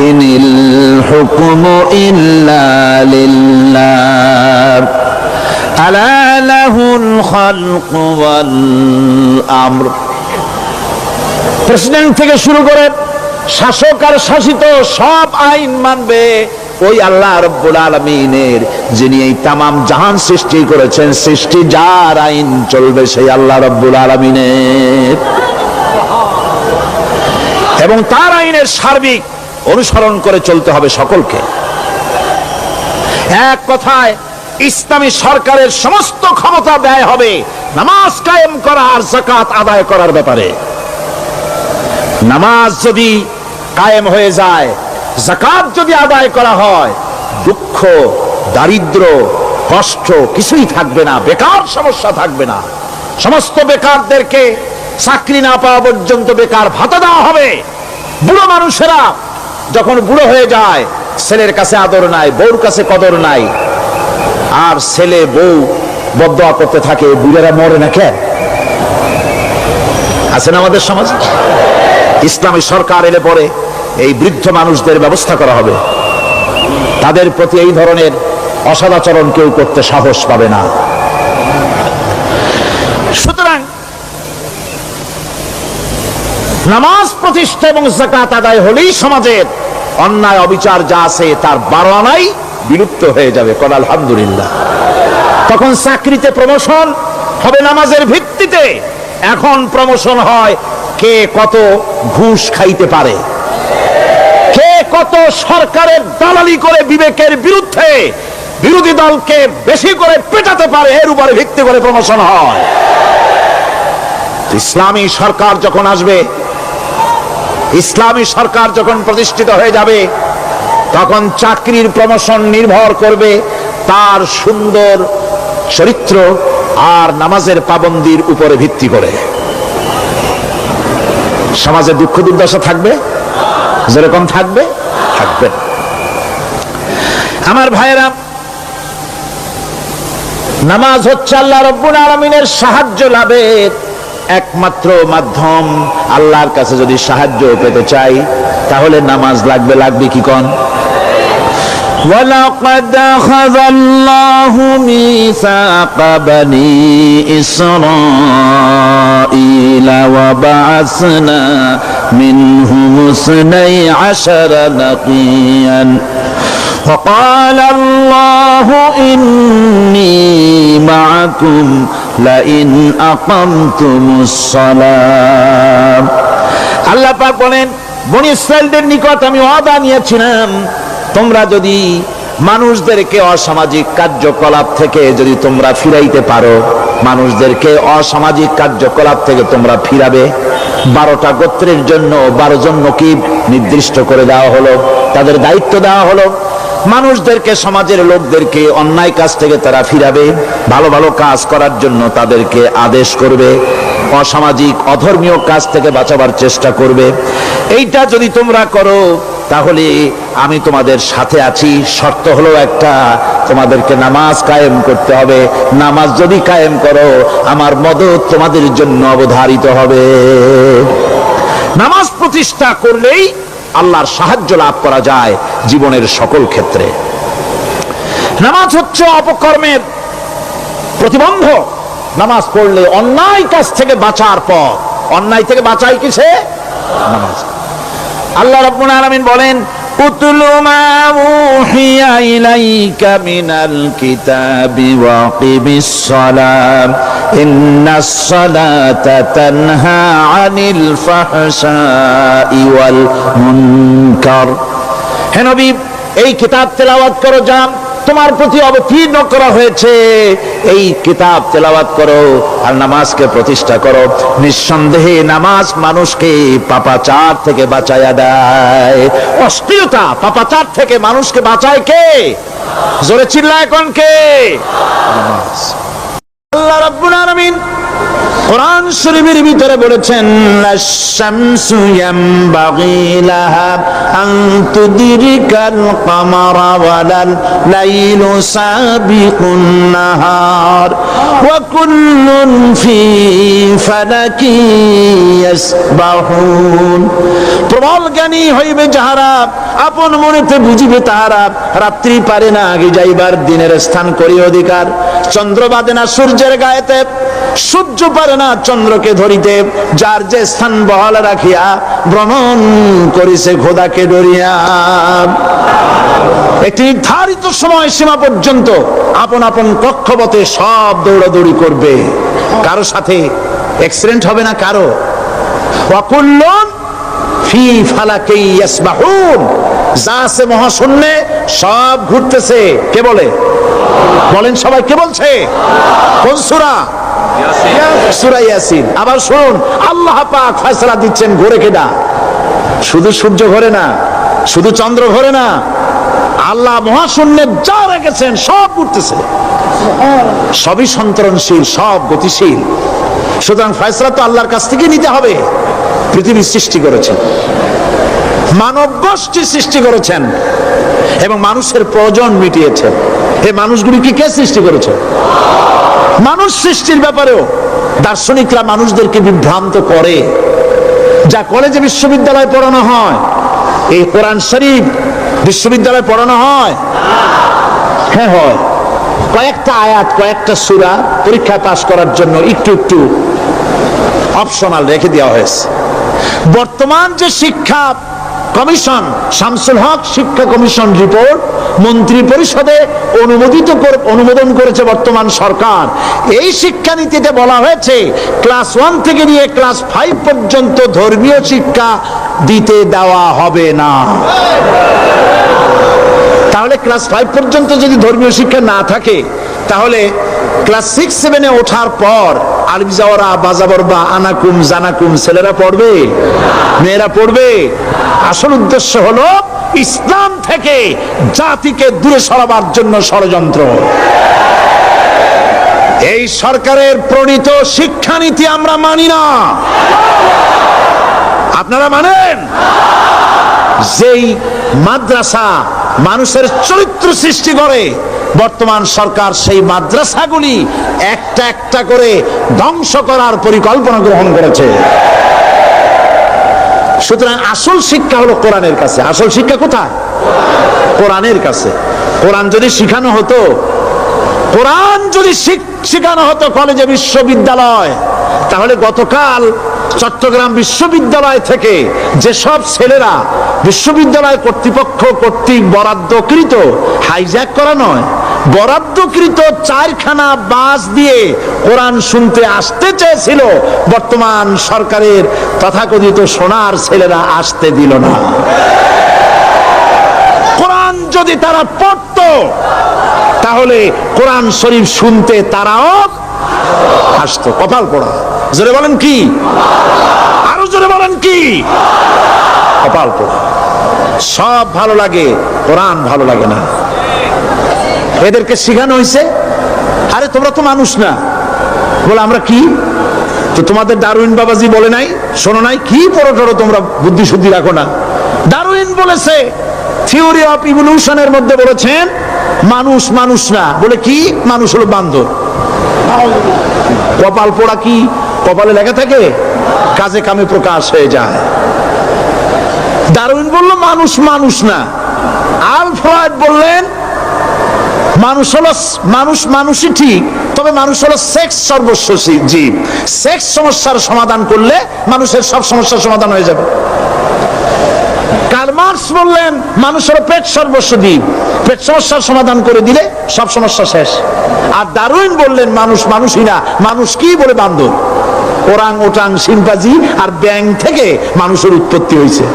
ইনিল হুকমু ইল্লা লিল্লাহ আলা লাহুল খালকু ওয়াল আমর। প্রেসিডেন্ট থেকে শুরু করে শাসক আর শাসিত সব আইন মানবে ওই আল্লাহ রাব্বুল আলামিনের, যিনি এই তামাম জাহান সৃষ্টি করেছেন। সৃষ্টি যার আইন চলবে সেই আল্লাহ রাব্বুল আলামিনের, এবং তার আইনের সার্বিক অনুসরণ করে চলতে হবে সকলকে। এক কথায় ইসলামী সরকারের সমস্ত ক্ষমতা ব্যয় হবে নামাজ কায়েম করা আর যাকাত আদায় করার ব্যাপারে। নামাজ যদি কায়েম হয়ে যায়, যাকাত যদি আদায় করা হয়, দুঃখ, দারিদ্র, কষ্ট কিছুই থাকবে না, বেকার সমস্যা থাকবে না। সমস্ত বেকারদেরকে চাকরি না পাওয়া পর্যন্ত বেকার ভাতা দেওয়া হবে। বুড়ো মানুষেরা যখন বুড়ো হয়ে যায়, ছেলের কাছে আদর নাই, বউর কাছে কদর নাই, আর ছেলে বউ বদদোয়া করতে থাকে, বুড়েরা মরে না কেন? আছেন আমাদের সমাজে? ইসলামী সরকার এলে পরে এই বৃদ্ধ মানুষদের ব্যবস্থা করা হবে। তাদের প্রতি এই ধরনের অসদাচরণ কেউ করতে সাহস পাবে না। সুতরাং নামাজ প্রতিষ্ঠা এবং যাকাত আদায় হলেই সমাজের অন্যায় অবিচার যা আছে তার 12 আনাই বিলুপ্ত হয়ে যাবে। কল আলহামদুলিল্লাহ। তখন চাকরিতে প্রমোশন হবে নামাজের ভিত্তিতে। এখন প্রমোশন হয় কে কত ঘুষ খাইতে পারে, কে কত সরকারের দালালি করে বিবেকের বিরুদ্ধে বিরোধী দলকে বেশি করে পেটাতে পারে, এর উপরে ভিত্তি করে প্রমোশন হয়। ইসলামী সরকার যখন আসবে, ইসলামী সরকার যখন প্রতিষ্ঠিত হয়ে যাবে, তখন চাকরির প্রমোশন নির্ভর করবে তার সুন্দর চরিত্র আর নামাজের পাবন্দির উপরে ভিত্তি করে। সমাজে দুঃখ দুর্দশা থাকবে, যেরকম থাকবে থাকবে। আমার ভাইয়েরা, নামাজ হচ্ছে আল্লাহ রাব্বুল আলামিনের সাহায্য লাভের একমাত্র মাধ্যম। আল্লাহর কাছে যদি সাহায্য পেতে চাই তাহলে নামাজ লাগবে। লাগবে কি কোন? وَلَقَدْ أَخَذَ اللَّهُ مِيثَاقَ بَنِي إِسْرَائِيلَ وَبَعَثْنَا مِنْهُمُ 12 نَقِيًّا وَقَالَ اللَّهُ إِنِّي مَعَكُمْ لَئِنْ أَقَمْتُمُ الصَّلَاةَ। আল্লাহ পাক বলেন, বনী ইসরাইলদের নিকট আমি ওয়াদা নিয়েছিলাম, তোমরা যদি মানুষদেরকে অসামাজিক কার্যকলাপ থেকে যদি তোমরা ফিরাইতে পারো, মানুষদেরকে অসামাজিক কার্যকলাপ থেকে তোমরা ফিরাবে। 12টা গোত্রের জন্য 12 জন নকিব নির্দিষ্ট করে দেওয়া হলো, তাদের দায়িত্ব দেওয়া হলো। মানুষদেরকে, সমাজের লোকদেরকে অন্যায় কাজ থেকে তারা ফিরাবে, ভালো ভালো কাজ করার জন্য তাদেরকে আদেশ করবে, অসামাজিক অধর্মীয় কাজ থেকে বাঁচাবার চেষ্টা করবে। এইটা যদি তোমরা করো তাহলে আমি তোমাদের সাথে আছি। শর্ত হলো একটা, তোমাদেরকে নামাজ কায়েম করতে হবে। নামাজ যদি কায়েম করো, আমার মদদ তোমাদের জন্য অবধারিত হবে। নামাজ প্রতিষ্ঠা করলেই আল্লাহর সাহায্য লাভ করা যায় জীবনের সকল ক্ষেত্রে। নামাজ হচ্ছে অপকর্মের প্রতিবন্ধক। নামাজ পড়লে অন্যায় কাজ থেকে বাঁচার পথ। অন্যায় থেকে বাঁচাই কিসে? নামাজ। আল্লাহ রাব্বুল আলামিন বলেন, উতলু মা উহিয়া ইলাইকা মিনাল কিতাবি ওয়া আকিমিস সালাম ইন্নাস সালাতা তানহা আনিল ফাহশাই ওয়াল মুনকার। হে নবী, এই কিতাব তেলাওয়াত করো যা তোমার প্রতি অবতীর্ণ করা হয়েছে, এই কিতাব তেলাওয়াত করো আর নামাজকে প্রতিষ্ঠা করো। নিঃসন্দেহে নামাজ মানুষকে পাপাচার থেকে বাঁচায়া দেয়। অশ্লীলতা, পাপাচার থেকে মানুষকে বাঁচায় কে? জোরে চিল্লায় কোন কে? নামাজ। আল্লাহ রাব্বুল আলামিন কোরআন শরীফের ভিতরে বলেছেন আশ-শামসু ইয়ামবাগি লাহা আন তুদরিকাল কামারা ওয়ালাল লাইলু সাবিকুন নাহার ওয়া কুল্লুন ফি ফালাকি ইয়াসবাহুন। প্রবল জ্ঞানী হইবে যাহারা, আপন মনেতে বুঝিবে তাহারা, রাত্রি পারে না আগে যাইবার, দিনের স্থান করি অধিকার। চন্দ্র বাদে না সূর্যের গায়েতে, সূর্য পারে না চন্দ্রকে ধরিতে, যার যে স্থান বহাল রাখিয়া ভ্রমণ করিছে খোদাকে ডরিয়া। একটি নির্ধারিত সময় সীমা পর্যন্ত আপন আপন কক্ষপথে সব দৌড়াদৌড়ি করবে, কারো সাথে অ্যাক্সিডেন্ট হবে না কারো। ওয়াকুল্লুন ফি ফালাকি ইয়াসবাহুন, যা আছে মহাশূন্যে সব ঘুরতেছে। কে বলে? বলেন সবাই, কে বলছে? কোন সূরা? সূরা ইয়াসিন। আবার শুনুন, আল্লাহ পাক ফয়সালা দিচ্ছেন ঘোরে কেডা? শুধু সূর্য ঘোরে না, শুধু চন্দ্র ঘোরে না, আল্লাহ মহাশূন্যে যা রেখেছেন সব ঘুরতেছে, সবই সন্তরণশীল, সব গতিশীল। সুতরাং ফয়সালা তো আল্লাহর কাছ থেকে নিতে হবে। পৃথিবী সৃষ্টি করেছেন, মানব গোষ্ঠী সৃষ্টি করেছেন এবং মানুষের প্রয়োজন মিটিয়েছেন। এই মানুষগুলিকে কে সৃষ্টি করেছে? মানুষ সৃষ্টির ব্যাপারেও দার্শনিকরা মানুষদেরকে বিভ্রান্ত করে। যা কলেজে বিশ্ববিদ্যালয়ে পড়ানো হয়, এই কোরআন শরীফ বিশ্ববিদ্যালয়ে পড়ানো হয়? হ্যাঁ হয়। কয়েকটা আয়াত, কয়েকটা সূরা পরীক্ষায় পাশ করার জন্য একটু একটু অপশনাল রেখে দেওয়া হয়েছে। বর্তমান যে শিক্ষা কমিশন, শামসুল হক শিক্ষা কমিশন রিপোর্ট মন্ত্রী পরিষদে অনুমোদন করেছে বর্তমান সরকার। এই শিক্ষানীতিতে বলা হয়েছে ক্লাস 1 থেকে নিয়ে ক্লাস 5 পর্যন্ত ধর্মীয় শিক্ষা দিতে দেওয়া হবে না। তাহলে ক্লাস 5 পর্যন্ত যদি ধর্মীয় শিক্ষা না থাকে, তাহলে ক্লাস 6-7-এ ওঠার পর আলিফ জাওরা বাজাবর বা আনাকুম জানাকুম ছেলেরা পড়বে, মেয়েরা পড়বে? আসল উদ্দেশ্য হলো ইসলাম থেকে জাতিকে দূরে সরাবার জন্য ষড়যন্ত্র। এই সরকারের প্রণীত শিক্ষানীতি আমরা মানি না। আপনারা মানেন? যেই মাদ্রাসা মানুষের চরিত্র সৃষ্টি করে, বর্তমান সরকার সেই মাদ্রাসাগুলি একটা একটা করে ধ্বংস করার পরিকল্পনা গ্রহণ করেছে। সুতরাং আসল শিক্ষা হলো কোরআনের কাছে। আসল শিক্ষা কোথায়? কোরআনের কাছে। কোরআন যদি শিখানো হতো, কোরআন যদি শিখানো হতো কলেজে বিশ্ববিদ্যালয়, তাহলে গতকাল চট্টগ্রাম বিশ্ববিদ্যালয় থেকে যেসব ছেলেরা বিশ্ববিদ্যালয় কর্তৃপক্ষ কর্তৃক বরাদ্দকৃত, হাইজ্যাক করা নয়, বরাদ্দকৃত 4খানা বাস দিয়ে কোরআন শুনতে আসতে চেয়েছিল, বর্তমান সরকারের তথাকথিত সোনার ছেলেরা আসতে দিল না। কোরআন যদি তারা পড়তো, তাহলে কোরআন শরীফ শুনতে তারাও আসতো। কপাল পোড়া। জোরে বলেন কি? আরো জোরে বলেন কি? কপাল পোড়া। সব ভালো লাগে, কোরআন ভালো লাগে না। এদেরকে শিখানো হয়েছে, আরে তোমরা তো মানুষ না। বলে আমরা কি? তো তোমাদের ডারউইন বাবাজি বলে নাই, শোনো নাই? কি পড়ো টড়ো তোমরা, বুদ্ধি শুদ্ধি রাখো না। ডারউইন বলেছে, থিওরি অফ ইভলিউশনের মধ্যে বলেছেন মানুষ মানুষ না। বলে কি? মানুষ হলো বান্দর। কপাল পোড়া। কি কপালে লেখা থাকে? কাজে কামে প্রকাশ হয়ে যায়। ডারউইন বলল মানুষ মানুষ না। আলফ্রেড বললেন মানুষ হলো মানুষই ঠিক, তবে মানুষ হলো সেক্স সর্বস্ব জীব। সেক্স সমস্যার সমাধান করলে মানুষের সব সমস্যার সমাধান হয়ে যাবে। কার্ল মার্কস বললেন মানুষ হলো পেট সর্বস্ব জীব, পেট সমস্যার সমাধান করে দিলে সব সমস্যা শেষ। আর ডারউইন বললেন মানুষ মানুষই না, মানুষ কি? বলে বান্দর। ওরাং ওটাং শিম্পাজি আর ব্যাং থেকে মানুষের উৎপত্তি হয়েছে।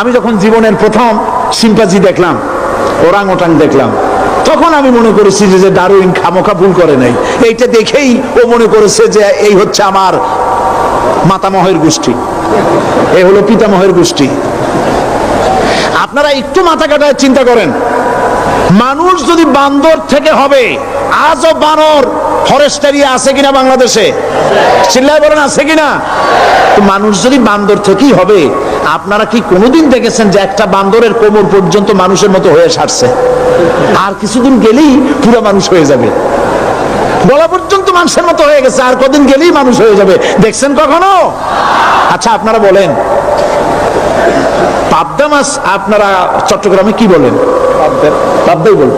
আমি যখন জীবনের প্রথম শিম্পাজি দেখলাম, ওরাং ওটাং দেখলাম, তখন আমি মনে করেছি যে ডারউইন খামোখা ভুল করে নাই। এইটা দেখেই ও মনে করেছে যে এই হচ্ছে আমার মাতামহের গোষ্ঠী, এই হলো পিতামহের গোষ্ঠী। আপনারা একটু মাথা কাটায় চিন্তা করেন, মানুষ যদি বান্দর থেকে হবে, আজও বানর ফরেস্ট এরিয়া আছে কিনা বাংলাদেশে? চিল্লায় বলেন আছে কিনা? তো মানুষ যদি বান্দর থেকেই হবে, আপনারা কি কোনোদিন দেখেছেন যে একটা বান্দরের কোমর পর্যন্ত মানুষের মতো হয়ে সারছে? আর কিছুদিন গেলেই পুরো মানুষ হয়ে যাবে, গলা পর্যন্ত মানুষের মতো হয়ে গেছে, আর কদিন গেলেই মানুষ হয়ে যাবে। দেখছেন কখনো? আচ্ছা আপনারা বলেন, পাবদা মাছ আপনারা চট্টগ্রামে কি বলেন? পাবদাই বলেন।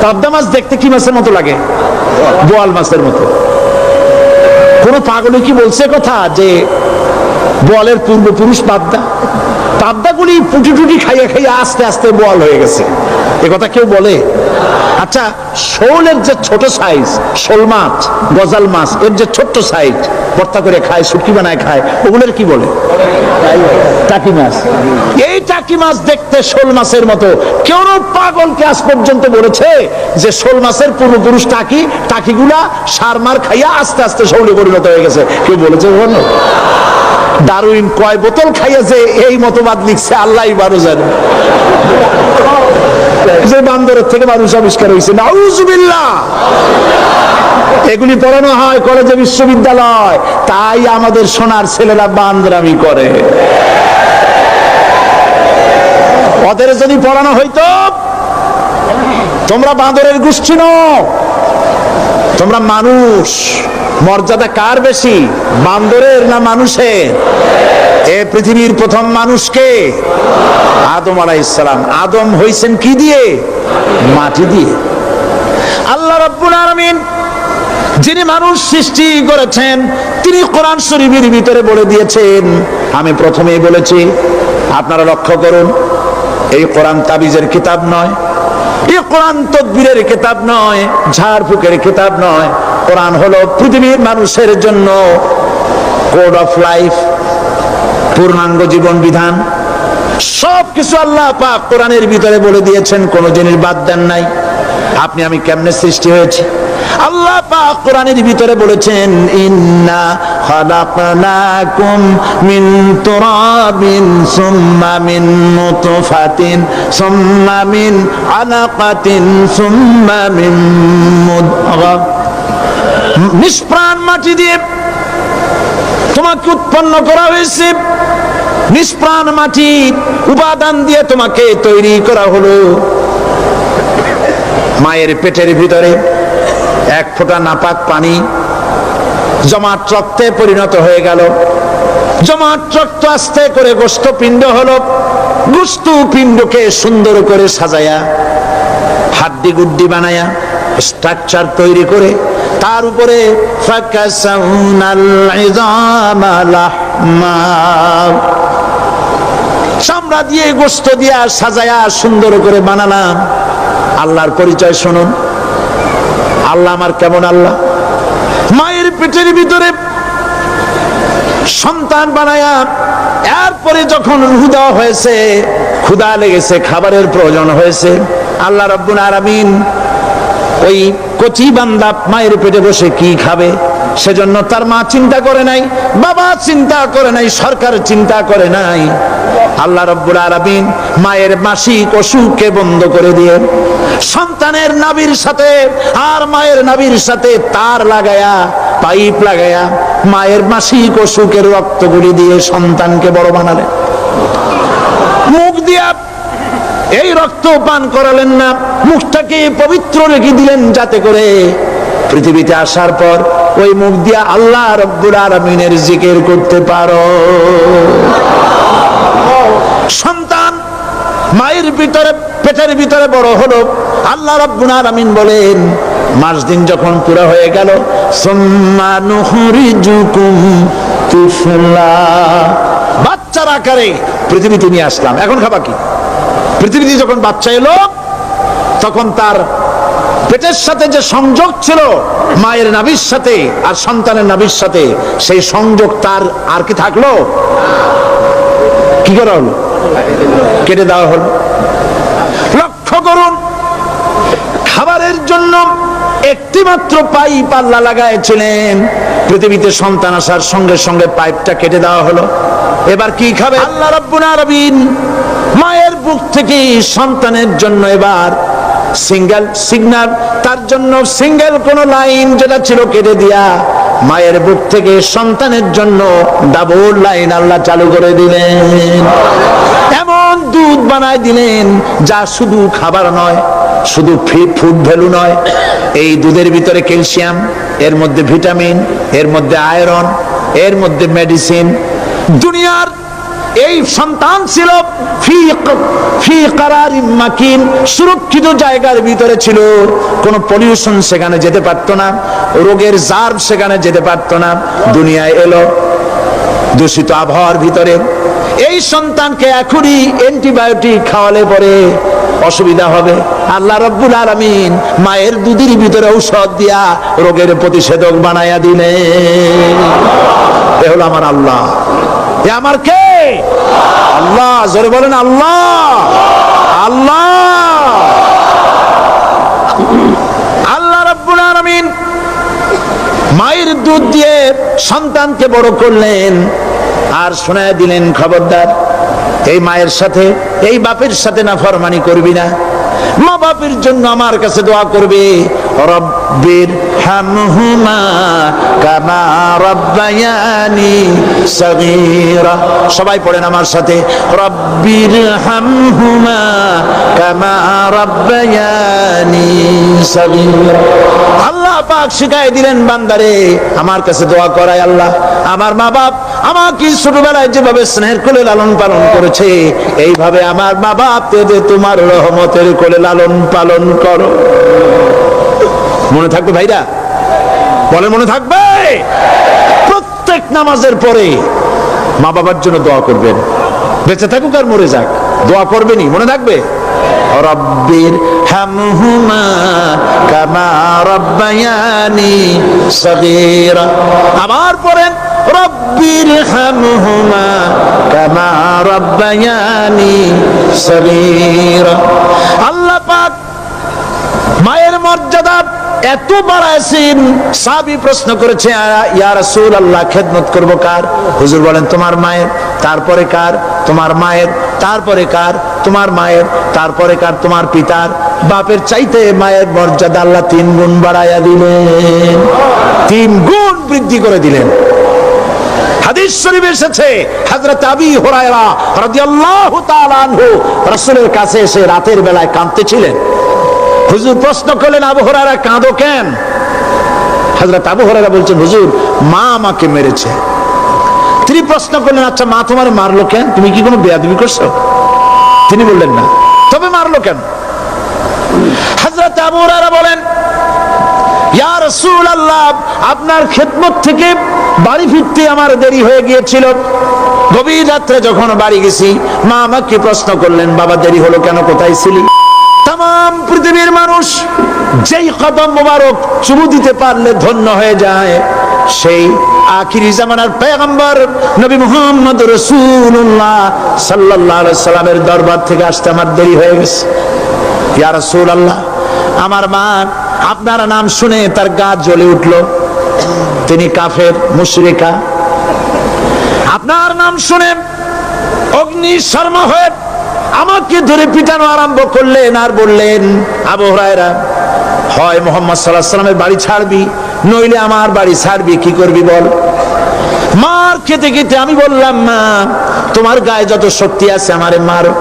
পাবদা মাছ দেখতে কি মাছের মতো লাগে? বোয়াল মাছের মতো। কোন পাগলে কি বলছে কথা যে বোয়ালের পূর্বপুরুষ পাবদা? পাবদাগুলি পুটি টুটি খাইয়া খাইয়া আস্তে আস্তে বোয়াল হয়ে গেছে, এ কথা কেউ বলে? আচ্ছা শোলের যে ছোট সাইজ, শোল মাছ, গজাল মাছ, এর যে ছোট্ট সাইজ ভর্তা করে খায়, শুটকি বানায় খায়, ওগুলোর কি বলে? টাকি মাছ। এই টাকি মাছ দেখতে শোল মাছের মতো। কেউ পাগলকে আজ পর্যন্ত বলেছে যে শোল মাছের পূর্বপুরুষ টাকি, টাকিগুলা সার মার খাইয়া আস্তে আস্তে শোলে পরিণত হয়ে গেছে? কেউ বলেছে কখনো? ডারউইন কয় বোতল খাইয়া যে এই মতবাদ লিখছে আল্লাহই ভালো জানে। যে বান্দরের থেকে মানুষ আবিষ্কার হয়েছে, নাউজুবিল্লাহ। এগুলি পড়ানো হয় কলেজে, বিশ্ববিদ্যালয়, তাই আমাদের সোনার ছেলেরা বান্দরামি করে। ওদের যদি পড়ানো হইতো তোমরা বান্দরের গোষ্ঠী নও, তোমরা মানুষ। মর্যাদা কার বেশি, বান্দরের না মানুষের? এ পৃথিবীর প্রথম মানুষকে আদম আলাইহিস সালাম। আদম হইছেন কি দিয়ে? মাটি দিয়ে। আল্লাহ রাব্বুল আলামিন যিনি মানুষ সৃষ্টি করেছেন, তিনি কোরআন শরীফের ভিতরে বলে দিয়েছেন, আমি প্রথমেই বলেছি, আপনারা লক্ষ্য করুন, এই কোরআন তাবিজের কিতাব নয়, এই কোরআন তদবিরের কিতাব নয়, ঝাড়ফুঁকের কিতাব নয়। কোরআন হলো পৃথিবীর মানুষের জন্য কোড অফ লাইফ, পূর্ণাঙ্গ জীবন বিধান। সবকিছু আল্লাহ পাক কোরআনের ভিতরে বলে দিয়েছেন, কোনো জিনিস বাদ দেন নাই। আপনি আমি কেমনে সৃষ্টি হয়েছে আল্লাহ পাক কোরআনের ভিতরে বলেছেন, ইন্না খালাকনাকুম মিন তুরাবিন সুম্মা মিন নুতফাতিন সুম্মা মিন আলাকাতিন সুম্মা মিন মুদগা। নিষ্প্রাণ মাটি দিয়ে তোমাকে উৎপন্ন করা হয়েছে, নিষ্প্রাণ মাটি উপাদান দিয়ে তোমাকে তৈরি করা হলো। মায়ের পেটের ভিতরে এক ফোঁটা নাপাক পানি জমাট রক্তে পরিণত হয়ে গেল, জমাট রক্ত আস্তে করে গোস্ত পিণ্ড হলো, গোস্ত পিণ্ডকে সুন্দর করে সাজায়া হাড্ডি গুড্ডি বানায়া স্ট্রাকচার তৈরি করে তার উপরে চামড়া দিয়ে গোস্ত দিয়া সাজায়া সুন্দর করে বানালাম। আল্লাহর পরিচয় শুনুন, আল্লাহ আমার কেমন আল্লাহ। মায়ের পেটের ভিতরে সন্তান বানায়া এরপরে যখন রূহ দেওয়া হয়েছে, ক্ষুধা লেগেছে, খাবারের প্রয়োজন হয়েছে, আল্লাহ রাব্বুল আলামিন ওই কচি বান্দা মায়ের পেটে বসে কি খাবে, সেজন্য তার মা চিন্তা করে নাই, বাবা চিন্তা করে নাই, সরকার চিন্তা করে নাই। আল্লাহ রাব্বুল আলামিন মায়ের মাসিক অসুখকে বন্ধ করে দিয়ে সন্তানের নাভির সাথে আর মায়ের নাভির সাথে তার লাগায়া, পাইপ লাগায়া মায়ের মাসিক অসুখের রক্তগুলি দিয়ে সন্তানকে বড় বানালেন। মুখ দিয়া এই রক্ত পান করালেন না, মুখটাকে পবিত্র রেখে দিলেন যাতে করে পৃথিবীতে আসার পর ওই মুখ দিয়া আল্লাহ রাব্বুল আলামিনের জিকির করতে পারো। সন্তান মায়ের ভিতরে পেটের ভিতরে বড় হলো, আল্লাহ রাব্বুল আলামিন বলেন মাস দিন যখন পুরো হয়ে গেল, সুম্মা নুখরিজুকুম তিফলা, বাচ্চার আকারে পৃথিবীতে নিয়ে আসলাম। এখন খাবা কি? পৃথিবীতে যখন বাচ্চা এলো তখন তার পেটের সাথে যে সংযোগ ছিল মায়ের নাভির সাথে আর সন্তানের নাভির সাথে, সেই সংযোগ তার আর কি থাকলো? কি করা হলো? কেটে দেওয়া হলো। লক্ষ্য করুন, খাবারের জন্য একটি মাত্র পাইপ আল্লাহ লাগাইছিলেন, পৃথিবীতে সন্তান আসার সঙ্গে সঙ্গে পাইপটা কেটে দেওয়া হলো। এবার কি খাবে? আল্লাহ রাব্বুল আলামিন মায়ের বুক থেকে সন্তানের জন্য এবার সিঙ্গেল সিগন্যাল, তার জন্য সিঙ্গেল কোন লাইন যেটা ছিল কেটে দিয়া মায়ের বুক থেকে সন্তানের জন্য ডাবল লাইন আল্লাহ চালু করে দিলেন। এমন দুধ বানায় দিলেন যা শুধু খাবার নয়, শুধু ফুড ভ্যালু নয়, এই দুধের ভিতরে ক্যালসিয়াম, এর মধ্যে ভিটামিন, এর মধ্যে আয়রন, এর মধ্যে মেডিসিন। দুনিয়ার এই সন্তান ছিল ফি কারারিম মাকিন, সুরক্ষিত জায়গার ভিতরে ছিল, কোনো পলিউশন সেখানে যেতে পারতো না, রোগের জার্ম সেখানে যেতে পারতো না। দুনিয়ায় এলো দূষিত আবহাওয়ার ভিতরে, এই সন্তানকে এখনই অ্যান্টিবায়োটিক খাওয়ালে পরে অসুবিধা হবে। আল্লাহ রাব্বুল আলামিন মায়ের দুধের ভিতরে ঔষধ দিয়া রোগের প্রতিষেধক বানায়া দিলেন। এ হলো আমার আল্লাহ। এ আমার কে? আল্লাহ। জোরে বলেন আল্লাহ। আল্লাহ আল্লাহ রাব্বুল আলামিন মায়ের দুধ দিয়ে সন্তানকে বড় করলেন আর শোনায় দিলেন, খবরদার এই মায়ের সাথে, এই বাপের সাথে নাফরমানি করবি না। মা বাপের জন্য আমার কাছে দোয়া করবে, রব্বির হামহুমা কামা রাব্বায়ানি সগীরা। সবাই পড়েন আমার সাথে, রব্বির হামহুমা কামা রাব্বায়ানি সগীরা। আল্লাহ পাক শিখাই দিলেন বান্দারে আমার কাছে দোয়া করায়, আল্লাহ আমার মা বাপ আমাকে ছোটবেলায় যেভাবে স্নেহের কোলে লালন পালন করেছে, এইভাবে আমার মা বাপ তোমার রহমতের কোলে লালন পালন করো। মনে থাকবে ভাইরা? বলে মনে থাকবে? প্রত্যেক নামাজের পরে মা বাবার জন্য দোয়া করবেন, বেঁচে থাকুক আর মরে যাক, দোয়া করবেনই। মনে থাকবে? রব্বির হামহুমা কামা রাব্বায়ানি সগীরা। আবার পড়েন, রব্বির হামহুমা কামা রাব্বায়ানি সগীরা। আল্লাহ পাক মায়ের মর্যাদা এত বাড়াইছেন, সাহাবী প্রশ্ন করেছে, ইয়া রাসূলুল্লাহ খেদমত করব কার? হুজুর বলেন তোমার মায়ের, তারপরে কার? তোমার মায়ের, তারপরে কার? তোমার মায়ের, তারপরে কার? তোমার পিতার। বাপের চাইতে মায়ের মর্যাদা আল্লাহ 3 গুণ বাড়াইয়া দিলেন, 3 গুণ বৃদ্ধি করে দিলেন। হাদিস শরীফে এসেছে, হযরত আবী হুরায়রা রাদিয়াল্লাহু তাআলা আনহু রাসূলের কাছে এসে রাতের বেলায় কাঁদতেছিলেন। হুজুর প্রশ্ন করলেন, আবু হুরায়রা কাঁদো কেন? হযরত আবু হুরায়রা বলছেন, হুজুর মা আমাকে মেরেছে। তিনি প্রশ্ন করলেন, আচ্ছা মা তোমার মারলো কেন? তুমি কি কোনো বেয়াদবি করছো? তিনি বললেন না। তবে মারলো কেন? হযরত আবু হুরায়রা বলেন, ইয়া রাসূলুল্লাহ আপনার খেদমত থেকে বাড়ি ফিরতে আমার দেরি হয়ে গিয়েছিল। গভীর রাত্রে যখন বাড়ি গেছি, মা আমাকে প্রশ্ন করলেন, বাবা দেরি হলো কেন, কোথায় ছিলি? তাম পৃথিবীর মানুষ যেই কদম মোবারক চুমু দিতে পারলে ধন্য হয়ে যায়, সেই আখিরি জামানার পয়গম্বর নবী মুহাম্মদ রাসূলুল্লাহ সাল্লাল্লাহু আলাইহি সাল্লামের দরবার থেকে আসতে আমার দেরি হয়ে গেছে। ইয়া রাসূলুল্লাহ আমার মা আপনার নাম শুনে তার গা জ্বলে উঠলো, তিনি কাফের মুশরিকা। আপনার নাম শুনে অগ্নি শর্মা হয়ে আমাকে ধরে পিটানো আরম্ভ করলেন আর বললেন, আবু হুরায়রা হয় মুহাম্মদ সাল্লাল্লাহু আলাইহি সাল্লামের বাড়ি ছাড়বি, নইলে আমার বাড়ি ছাড়বি, কি করবি বল? মার খেতে খেতে আমি বললাম, মা তোমার গায়ে যত শক্তি আছে আমারে মারো,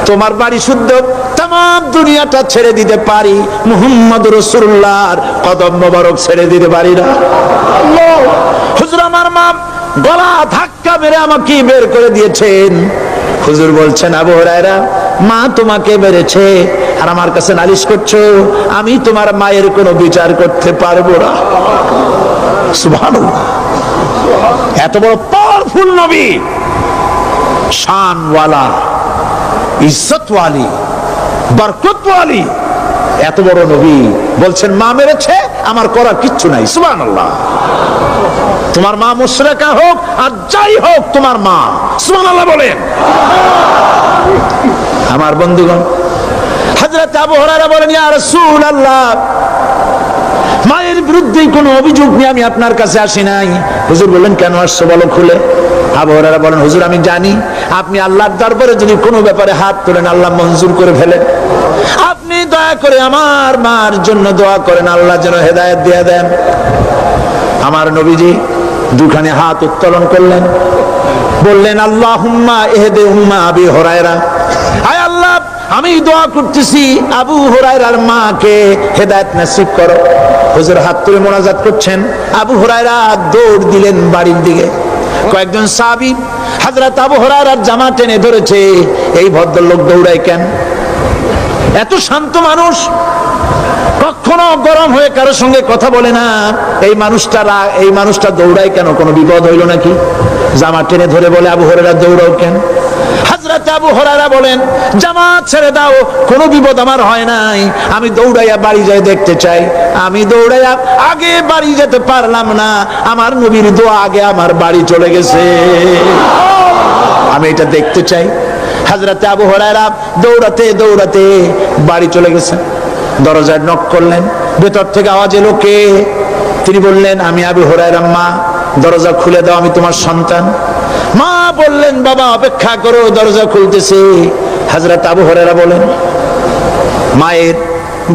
তোমার বাড়ি শুদ্ধ, তাম দুনিয়াটা ছেড়ে দিতে পারি, মুহাম্মদ রাসূলুল্লাহর কদম মোবারক ছেড়ে দিতে পারি না। হুজুর আমার মা গলা ধাক্কা মেরে আমাকে বের করে দিয়েছেন। হুজুর বলছেন, আবু হুরায়রা মা তোমাকে মেরেছে আর আমার কাছে নালিশ করছো, আমি তোমার মায়ের কোনো বিচার করতে পারবো না। সুবহানাল্লাহ। এত বড় পাওয়ারফুল নবী, শানওয়ালা, ইজ্জতওয়ালি, বরকতওয়ালি, এত বড় নবী বলছেন মা মেরেছে, আমার করার কিচ্ছু নাই। সুবহানাল্লাহ। তোমার মা মুশরিকা হোক আর যাই হোক, তোমার মা। সুবহানাল্লাহ বলেন। আমার বন্ধুগণ, হযরত আবু হুরায়রা বলেন, ইয়া রাসূলুল্লাহ মায়ের বিরুদ্ধে কোনো অভিযোগ নিয়ে আমি আপনার কাছে আসি নাই। হুজুর বললেন, কেন আসছো বলো খুলে। আবু হুরায়রা বলেন, হুজুর আমি জানি আপনি আল্লাহর দরবারে যদি কোনো ব্যাপারে হাত তোলেন আল্লাহ মঞ্জুর করে ফেলেন। আপনি দয়া করে আমার মার জন্য দোয়া করেন, আল্লাহ যেন হেদায়েত দিয়ে দেন। আমার নবীজি দুখানে হাত উত্তোলন করলেন, বললেন আল্লাহুম্মা ইহদি উম্মা আবি হুরায়রা, আয় আল্লাহ আমি দোয়া করতেছি আবু হুরায়রার মাকে হেদায়েত নসিব করো। হুজুর হাত তুলে মোনাজাত করছেন, আবু হুরায়রা দৌড় দিলেন বাড়ির দিকে। কয়েকজন সাহাবী হযরত আবু হুরায়রার জামা টেনে ধরেছে, এই ভদ্রলোক দৌড়ায় কেন? এত শান্ত মানুষ, কখনো গরম হয়ে কারোর সঙ্গে কথা বলে না, এই মানুষটা দৌড়ায় কেন? কোনো বিপদ হইল নাকি? জামা টেনে ধরে বলে আবু হুরায়রা দৌড়াও কেন? হযরত আবু হুরায়রা বলেন জামা ছেড়ে দাও, কোনো বিপদ আমার হয় নাই, আমি দৌড়াইয়া বাড়ি যাই দেখতে চাই। আমি দৌড়াইয়া আগে বাড়ি যেতে পারলাম না, আমার নবীর দোয়া আগে আমার বাড়ি চলে গেছে, আমি এটা দেখতে চাই। হযরত আবু হুরায়রা দৌড়াতে দৌড়াতে বাড়ি চলে গেছে। দরজায় নক করলেন, ভেতর থেকে আওয়াজ এলো কে? তিনি বললেন আমি আবু হুরায়রা, মা দরজা খুলে দাও, আমি তোমার সন্তান। মা বললেন বাবা অপেক্ষা করো, দরজা খুলতেছে। হযরত আবু হুরায়রা বলেন মায়ের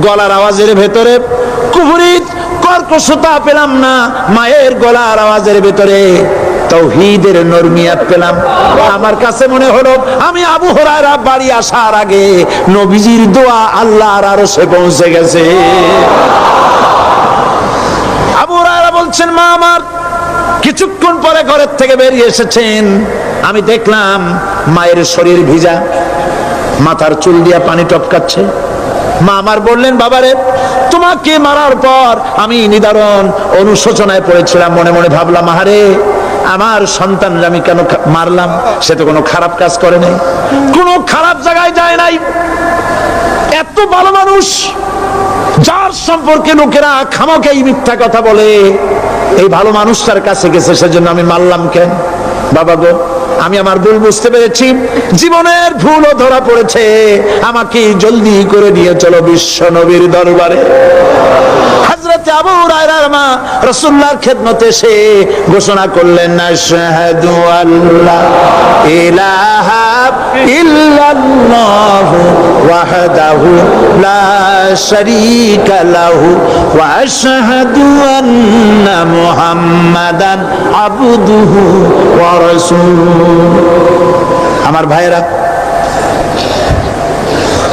গলার আওয়াজের ভেতরে কুফরিত কর্কশতা পেলাম না, মায়ের গলার আওয়াজের ভেতরে তাওহীদের নরমিয়াত পেলাম। আমার কাছে মনে হলো আমি আবু হুরায়রা বাড়ি আসার আগে নবীজির দোয়া আল্লাহর আরশে পৌঁছে গেছে। আবু হুরায়রা বলছেন মা আমার কিছুক্ষণ পরে ঘরের থেকে বেরিয়ে এসেছেন, আমি দেখলাম মায়ের শরীর ভিজা, মাথার চুল দিয়া পানি টপকাচ্ছে। মা আমার বললেন বাবারে তোমাকে মারার পর আমি নিদারুণ অনুশোচনায় পড়েছিলাম, মনে মনে ভাবলাম আহারে আমার সন্তান আমি কেন মারলাম? সে তো কোনো খারাপ কাজ করে নাই, কোনো খারাপ জায়গায় যায় নাই, এত ভালো মানুষ যার সম্পর্কে লোকেরা খামোখাই মিথ্যা কথা বলে, এই ভালো মানুষটার কাছে গেছে, সেজন্য আমি মারলাম কেন? বাবা গো আমি আমার ভুল বুঝতে পেরেছি, জীবনের ভুলও ধরা পড়েছে, আমাকে জলদি করে নিয়ে চলো বিশ্ব নবীর দরবারে। হযরত আবু হুরায়রার মা রাসূলুল্লাহর খেদমতে এসে ঘোষণা করলেন আশহাদু আল্লা ইলাহা ইল্লাল্লাহ ওয়াহদাহু লা শারীকা লাহু ওয়া আশহাদু আন্না মুহাম্মাদান আবদুহু ওয়া রাসূলুহু। আমার ভাইরা,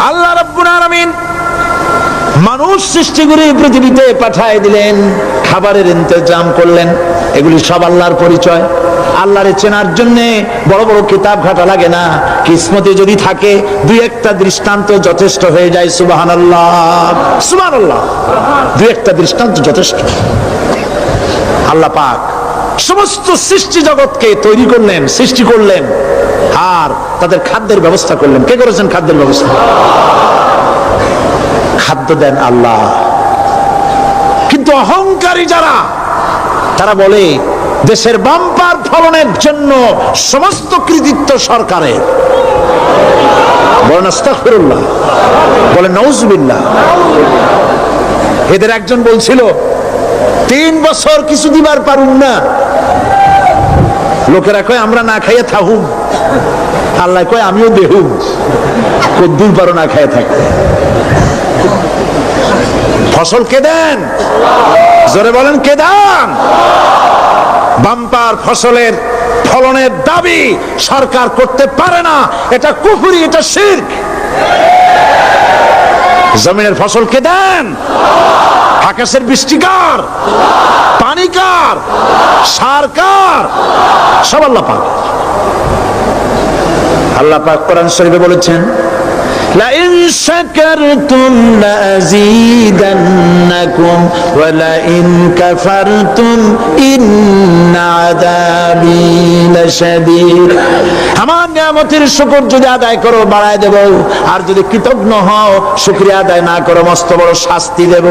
আল্লাহ রাব্বুল আলামিন মানুষ সৃষ্টি করে পৃথিবীতে পাঠিয়ে দিলেন, খাবারের ইন্তজাম করলেন, এগুলি সব আল্লাহর পরিচয়। আল্লাহরে চেনার জন্য বড় বড় কিতাব ঘাটা লাগে না, কিসমতে যদি থাকে দুই একটা দৃষ্টান্ত যথেষ্ট হয়ে যায়। সুবহানাল্লাহ সুবহানাল্লাহ, দুই একটা দৃষ্টান্ত যথেষ্ট। আল্লাহ পাক সমস্ত সৃষ্টি জগৎকে তৈরি করলেন, সৃষ্টি করলেন, আর তাদের খাদ্যের ব্যবস্থা করলেন। কে করেছেন খাদ্যের ব্যবস্থা? খাদ্য দেন আল্লাহ। কিন্তু অহংকারী যারা, তারা বলে দেশের বাম্পার ফলনের জন্য সমস্ত কৃতিত্ব সরকারের। বলেন আস্তাগফিরুল্লাহ, বলেন নাউজুবিল্লাহ। এদের একজন বলছিল 3 বছর কিছু দিবার পারুন না, লোকেরা কয় আমরা না খাইয়ে থাকুম, আল্লাহ কয় আমিও দেহুম, কদ্দুর পারো না খাইয়ে থাকতে। ফসল কে দেন? জোরে বলেন কে দেন? বাম্পার ফসলের ফলনের দাবি সরকার করতে পারে না, এটা কুফরি, এটা শিরক। জমিনের ফসল কে দেন? আকাশের বৃষ্টি কার? পানি কার? সার কার? সব আল্লাহ পাক। আল্লাহ পাক কোরআন শরীফে বলেছেন لئن شكرتم لأزيدنكم ولئن كفرتم إن عذابي لشديد। আমার নিয়ামতের শুকর যদি আদায় করো বাড়ায় দেব, আর যদি কৃতজ্ঞ হও শুকরিয়া আদায় না করো মস্ত বড় শাস্তি দেব।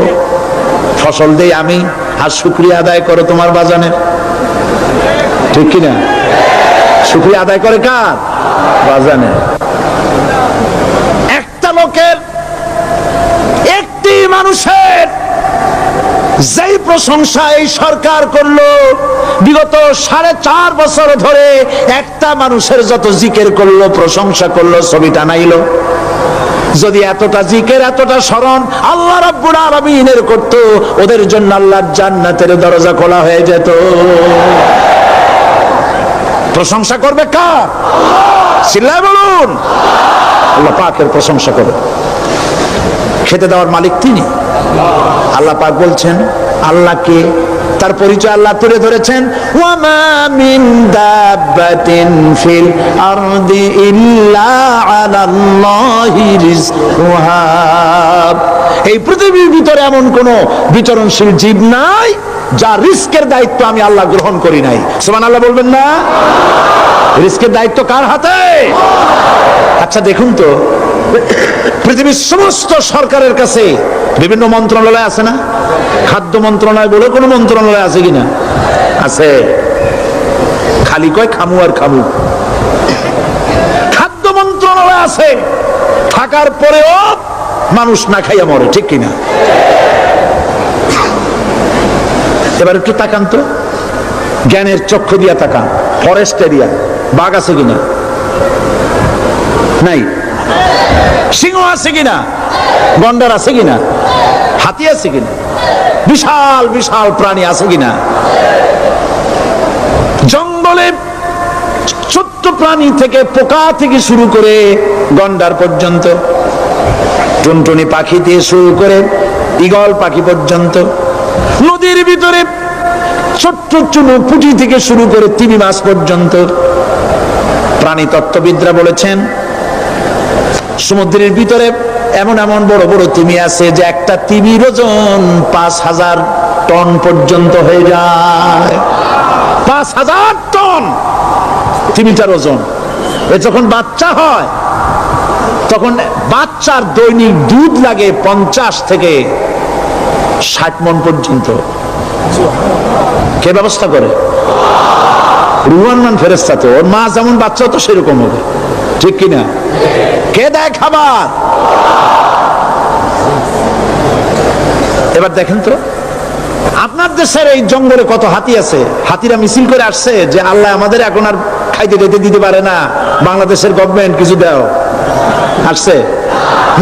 ফসল দেই আমি, আর শুকরিয়া আদায় করো তোমার বাজানের, ঠিক কিনা? শুকরিয়া আদায় করে কার? বাজানের। লোকের, একটি মানুষের যেই প্রশংসা এই সরকার করলো, বিগত 4.5 বছর ধরে একটা মানুষের যত জিকির করলো, প্রশংসা করলো, ছবি টানাইলো, যদি এতটা জিকির এতটা স্মরণ আল্লাহ রাব্বুল আলামিনের করত, ওদের জন্য আল্লাহর জান্নাতের দরজা খোলা হয়ে যেত। প্রশংসা করবে কার? চিল্লায় বলুন, আল্লাহ পাকের প্রশংসা করে। খেতে দেওয়ার মালিক তিনি। আল্লাহ পাক বলছেন আল্লাহকে, তার পরিচয় আল্লাহ তুলে ধরেছেন, ওয়ামা মিন দাব্বাতিন ফিল আরদি ইল্লা আলাল্লাহি রিজকুহা। এই পৃথিবীর ভিতরে এমন কোন বিচরণশীল জীব নাই যার রিস্কের দায়িত্ব আমি আল্লাহ গ্রহণ করি নাই। সুবহানাল্লাহ বলবেন না? রিস্কের দায়িত্ব কার হাতে? আচ্ছা দেখুন তো, পৃথিবীর সমস্ত সরকারের কাছে বিভিন্ন মন্ত্রণালয় আছে না? খাদ্য মন্ত্রণালয় বলে কোনো মন্ত্রণালয় আছে কিনা? আছে। খালি কয় খামু আর খামু। খাদ্য মন্ত্রণালয় আছে, থাকার পরেও মানুষ না খাইয়া মরে, ঠিক কিনা? এবার একটু তাকান তো, জ্ঞানের চক্ষু দিয়া তাকান। ফরেস্ট এরিয়া, বাঘ আছে কিনা? নাই। সিংহ আছে কিনা? গন্ডার আছে কিনা? হাতি আছে কিনা? বিশাল বিশাল প্রাণী আছে কিনা? জঙ্গলে ছোট্ট প্রাণী থেকে পোকা থেকে শুরু করে গন্ডার পর্যন্ত, টুনটুনি পাখি দিয়ে শুরু করে ঈগল পাখি পর্যন্ত, নদীর ভিতরে ছোট্ট চুনো পুঁটি থেকে শুরু করে তিমি মাছ পর্যন্ত। প্রাণী তত্ত্ববিদরা বলেছেন সমুদ্রের ভিতরে এমন এমন বড় বড় তিমি আছে যে একটা তিমির ওজন 5000 টন পর্যন্ত হয়ে যায়। 5000 টন তিমিটার ওজন। যখন বাচ্চা হয় তখন বাচ্চার দৈনিক দুধ লাগে 50 থেকে 60 মণ পর্যন্ত। কে ব্যবস্থা করে? রুহান ফেরেশতা। তো ওর মা যেমন বাচ্চা তো সেরকম হবে, ঠিক কিনা? কে দেয় খাবার? এবার দেখেন তো, আপনার দেশের এই জঙ্গলে কত হাতি আছে। হাতিরা মিছিল করে আসছে যে আল্লাহ আমাদের এখন আর খাইতে টাইতে দিতে পারে না, বাংলাদেশের গভর্নমেন্ট কিছু দাও। আসছে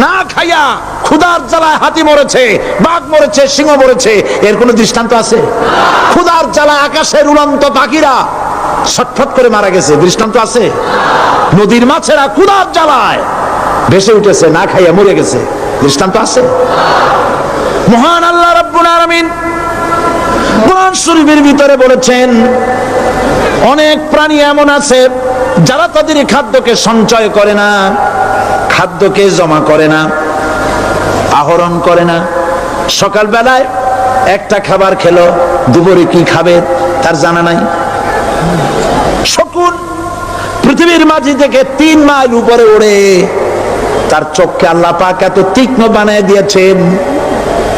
না খাইয়া ক্ষুধার জ্বালায় হাতি মরেছে, বাঘ মরেছে, সিংহ মরেছে, এর কোন দৃষ্টান্ত আছে? ক্ষুধার জ্বালায় আকাশের উড়ন্ত পাখিরা ছটফট করে মারা গেছে, দৃষ্টান্ত আছে? নদীর মাছেরা ক্ষুধার জ্বালায় ভেসে উঠেছে, না খাইয়া মরে গেছে, দৃষ্টান্ত আছে? মহান আল্লাহ রাব্বুল আলামিন কোরআন শরীফের ভিতরে বলেছেন অনেক প্রাণী এমন আছে যারা তাদের খাদ্যকে সঞ্চয় করে না, খাদ্যকে জমা করে না, আহরণ করে না। সকাল বেলায় একটা খাবার খেলো, দুপুরে কি খাবে তার জানা নাই। শকুন পৃথিবীর মাঝি থেকে 3 মাইল উপরে ওড়ে, তার চোখকে আল্লাহ পাক এত তীক্ষ্ণ বানিয়ে দিয়েছেন,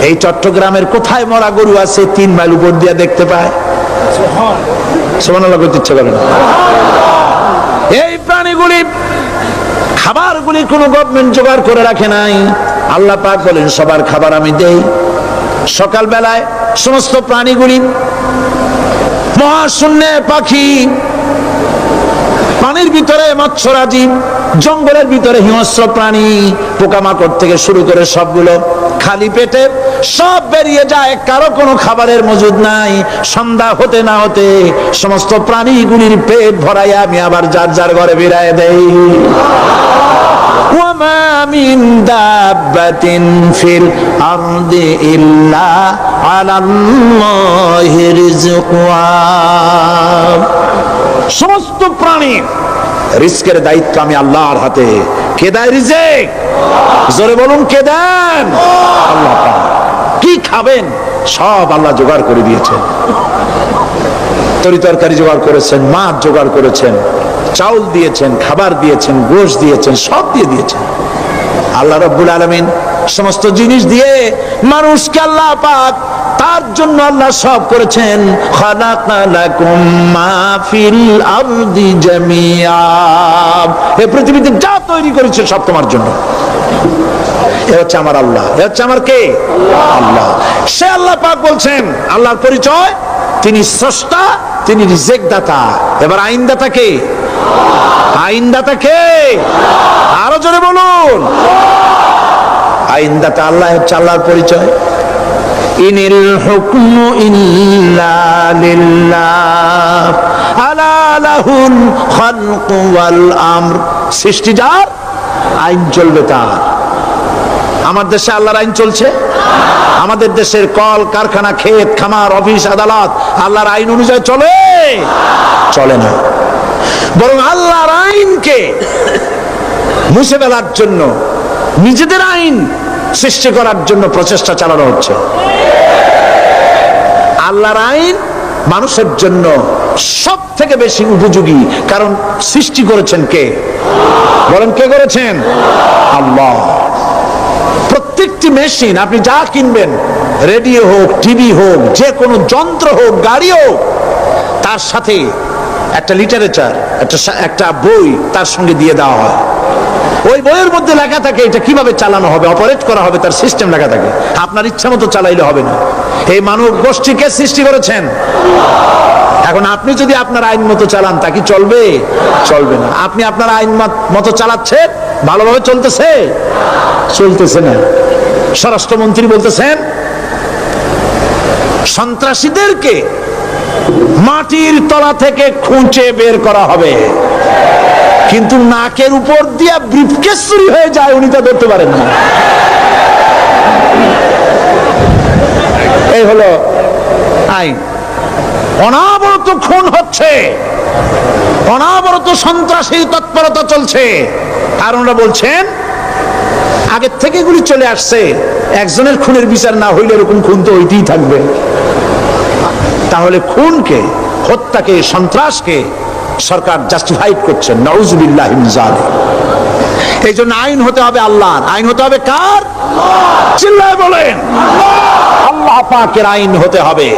এই চট্টগ্রামের কোথায় মরা গরু আছে 3 মাইল উপর দিয়ে দেখতে পায়। সুবহানাল্লাহ বলতে ইচ্ছে করে না? এই প্রাণীগুলি খাবারগুলি কোনো গভর্নমেন্ট জোগাড় করে রাখে নাই। আল্লাহ পাক বলেন সবার খাবার আমি দেই। সকাল বেলায় সমস্ত প্রাণীগুলি, মহাশূন্যে পাখি, পানির ভিতরে মৎস্যরাজি, জঙ্গলের ভিতরে হিংস্র প্রাণী, পোকামাকড় থেকে শুরু করে সবগুলো খালি পেটে সব বেরিয়ে যায়, কারো কোনো খাবারের মজুদ নাই। সন্ধ্যা হতে না হতে সমস্ত প্রাণীগুলির পেট ভরাইয়া আমি আবার যার যার ঘরে বিরায় দেই। ওয়ামা মিন দাব্বাতিন ফিল আরদি ইল্লা আলাল্লাহি রিজকুহা। সমস্ত প্রাণী রিজকের দায়িত্ব আমি আল্লাহর হাতে। কে দেয় রিজক? জোরে বলুন, কে দেন? আল্লাহ পাক। কি খাবেন সব আল্লাহ জোগাড় করে দিয়েছেন। তরি তরকারি জোগাড় করেছেন, মাছ জোগাড় করেছেন, চাউল দিয়েছেন, খাবার দিয়েছেন, গোশত দিয়েছেন, সব দিয়ে দিয়েছেন। আল্লাহ রাব্বুল আলামিন সমস্ত জিনিস দিয়ে মানুষকে আল্লাহ পাক তার জন্য আল্লাহ সব করেছেন। খালাকালাকুম মা ফিল আরদি জামিআ। এই পৃথিবীতে যা তৈরি করেছে সব তোমার জন্য। এ হচ্ছে আমার আল্লাহ। এ হচ্ছে আমার কে? আল্লাহ। সে আল্লাহ পাক বলছেন, আল্লাহর পরিচয় তিনি স্রষ্টা, তিনি রিজেক দাতা। এবার আইনদাতা কে? আইনদাতা কে? আরো জোরে বলুন। আইনদাতা আল্লাহ হচ্ছে আল্লাহর পরিচয়। ইনিল হুকমু ইল্লা লিল্লাহ আলা লাহুল খালকু ওয়াল আমর। সৃষ্টি যার, আইন চলবে তার। আমার দেশে আল্লাহর আইন চলছে? আমাদের দেশের কল কারখানা, ক্ষেত খামার, অফিস আদালত আল্লাহর আইন অনুযায়ী চলে? চলে না। বরং আল্লাহর আইনকে মুছে ফেলার জন্য, নিজেদের আইন সৃষ্টি করার জন্য প্রচেষ্টা চালানো হচ্ছে। আল্লাহর আইন মানুষের জন্য সব থেকে বেশি উপযোগী, কারণ সৃষ্টি করেছেন কে? বলেন, কে করেছেন? আল্লাহ। প্রত্যেকটি মেশিন আপনি যা কিনবেন, রেডিও হোক, টিভি হোক, যে কোনো যন্ত্র হোক, গাড়ি হোক, তার সাথে একটা লিটারেচার, একটা বই তার সঙ্গে দিয়ে দেওয়া হয়। ওই বইয়ের মধ্যে লেখা থাকে এটা কিভাবে চালানো হবে, অপারেট করা হবে, তার সিস্টেম লেখা থাকে। আপনার ইচ্ছা মতো চালাইলে হবে না। এই মানব গোষ্ঠীকে সৃষ্টি করেছেন। এখন আপনি যদি আপনার আইন মতো চালান, তা কি চলবে? চলবে না। আপনি আপনার আইন মতো চালাচ্ছেন, ভালোভাবে চলতেছে? চলতেছে না। স্বরাষ্ট্রমন্ত্রী বলতেছেন সন্ত্রাসীদেরকে মাটির তলা থেকে খুঁজে বের করা হবে, কিন্তু নাকের উপর দিয়া ব্রিফকেস চুরি হয়ে যায়, উনি তা ধরতে পারেন না। এই হলো আইন। অনাবরত খুন হচ্ছে, অনাবরত সন্ত্রাসী তৎপরতা চলছে। আর ওনারা বলছেন আগের থেকে এগুলি চলে আসছে, একজনের খুনের বিচার না হইলে এরকম খুন তো হইতেই থাকবে। তাহলে খুনকে, হত্যাকে, সন্ত্রাসকে সরকার জাস্টিফাইড করছেন। নাউজুবিল্লাহ মিন যালিক। এই জন্য আইন হতে হবে আল্লাহর। আইন হতে হবে কার? চিল্লায় বলেন, আল্লাহ পাকের আইন হতে হবে।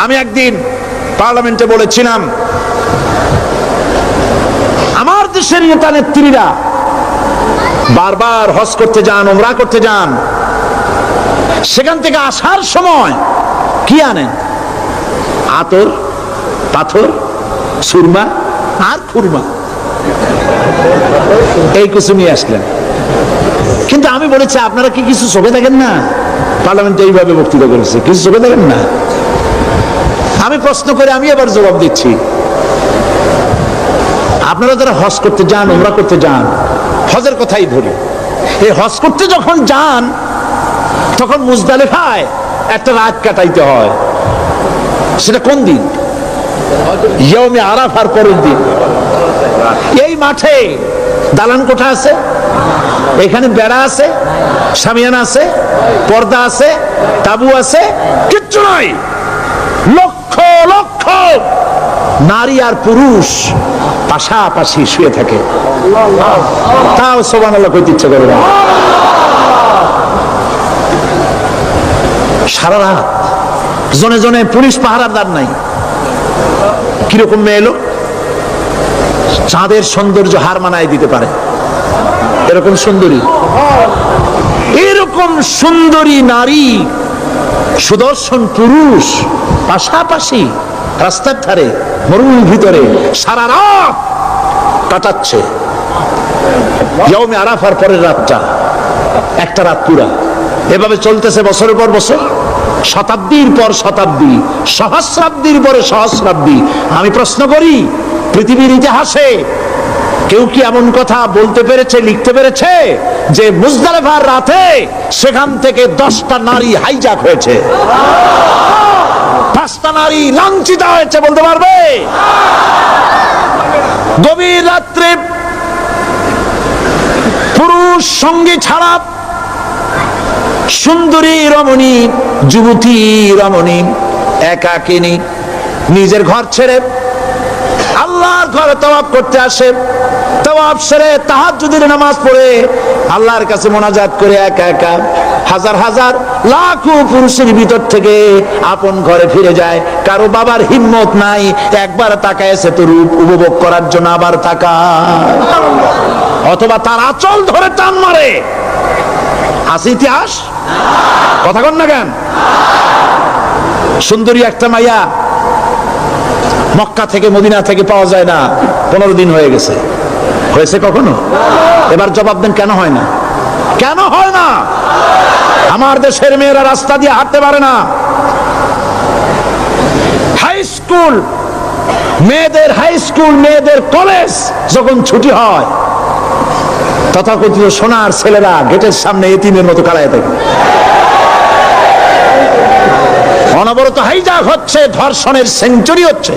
আমি একদিন পার্লামেন্টে বলেছিলাম, আমার দেশের নেতা নেত্রীরা বারবার হজ করতে যান, উমরা করতে যান, সেখান থেকে আসার সময় কি আনেন? আতর, পাথর, সুরমা আর খুরমা, এই কিছু নিয়ে আসলেন। কিন্তু আমি বলেছি, আপনারা কি কিছু চোখে দেখেন না? পার্লামেন্টে এইভাবে বক্তৃতা করেছে, কিছু চোখে দেখেন না? আমি প্রশ্ন করে আমি এবার জবাব দিচ্ছি। আপনারা যারা হজ করতে যান, উমরা করতে যান, হজের কথাই ধরি, এই হজ করতে যখন যান তখন মুজদালিফায় একটা রাত কাটাইতে হয়। সেটা কোন দিন? ইয়মে আরাফার পরের দিন। এই মাঠে দালান কোঠা আছে, এখানে বেড়া আছে, শামিয়ানা আছে, পর্দা আছে, তাবু আছে, কিচ্ছু নাই। লক্ষ লক্ষ নারী আর পুরুষ পাশাপাশি শুয়ে থাকে, তাও সুবহানাল্লাহ কইতে ইচ্ছা করে না। সারা রাত জনে জনে পুলিশ পাহারাদার নাই। কিরকম মেয়ে এলো, চাঁদের সৌন্দর্য হার মানায় দিতে পারে এরকম সুন্দরী। এরকম সুন্দরী নারী, সুদর্শন পুরুষ পাশাপাশি রাস্তার ধারে, মরুর ভিতরে সারা রাত কাটাচ্ছে। ইয়মে আরাফার পরের রাতটা, একটা রাত পুরা। এভাবে চলতেছে বছরের পর বছর, শতাব্দীর পর শতাব্দী, সহস্রাব্দীর পরে সহস্রাব্দী। আমি প্রশ্ন করি, পৃথিবীর ইতিহাসে কেউ কি এমন কথা বলতে পেরেছে, লিখতে পেরেছে যে মুজদালিফার রাতে সেখান থেকে 10টা নারী হাইজ্যাক হয়েছে, 5টা নারী লাঞ্ছিত হয়েছে? বলতে পারবে? গভীর রাত্রে পুরুষ সঙ্গী ছাড়া সুন্দরী রমণী, যুবতী রমণী, একাকিনী নিজের ঘর ছেড়ে আল্লাহর ঘরে তাওয়াফ করতে আসে। তাওয়াফ সেরে তাহাজ্জুদের নামাজ পড়ে আল্লাহর কাছে মোনাজাত করে একা একা হাজার হাজার লাখো পুরুষের ভিতর থেকে আপন ঘরে ফিরে যায়। কারো বাবার হিম্মত নাই একবার তাকায় তো রূপ উপভোগ করার জন্য, আবার তাকায়, অথবা তার আঁচল ধরে টান মারে। আছে ইতিহাস? কথা কন না কেন? সুন্দরী একটা মাইয়া মক্কা থেকে, মদিনা থেকে পাওয়া যায় না, 15 দিন হয়ে গেছে। হয়েছে কখনো? এবার জবাব দেন, কেন হয় না? কেন হয় না? আমার দেশের মেয়েরা রাস্তা দিয়ে হাঁটতে পারে না। হাই স্কুল মেয়েদের কলেজ যখন ছুটি হয়, তথাকথিত সোনার ছেলেরা গেটের সামনে এতিমের মতো কালায় থাকে। অনবরত হাইজাক হচ্ছে, ধর্ষণের সেঞ্চুরি হচ্ছে।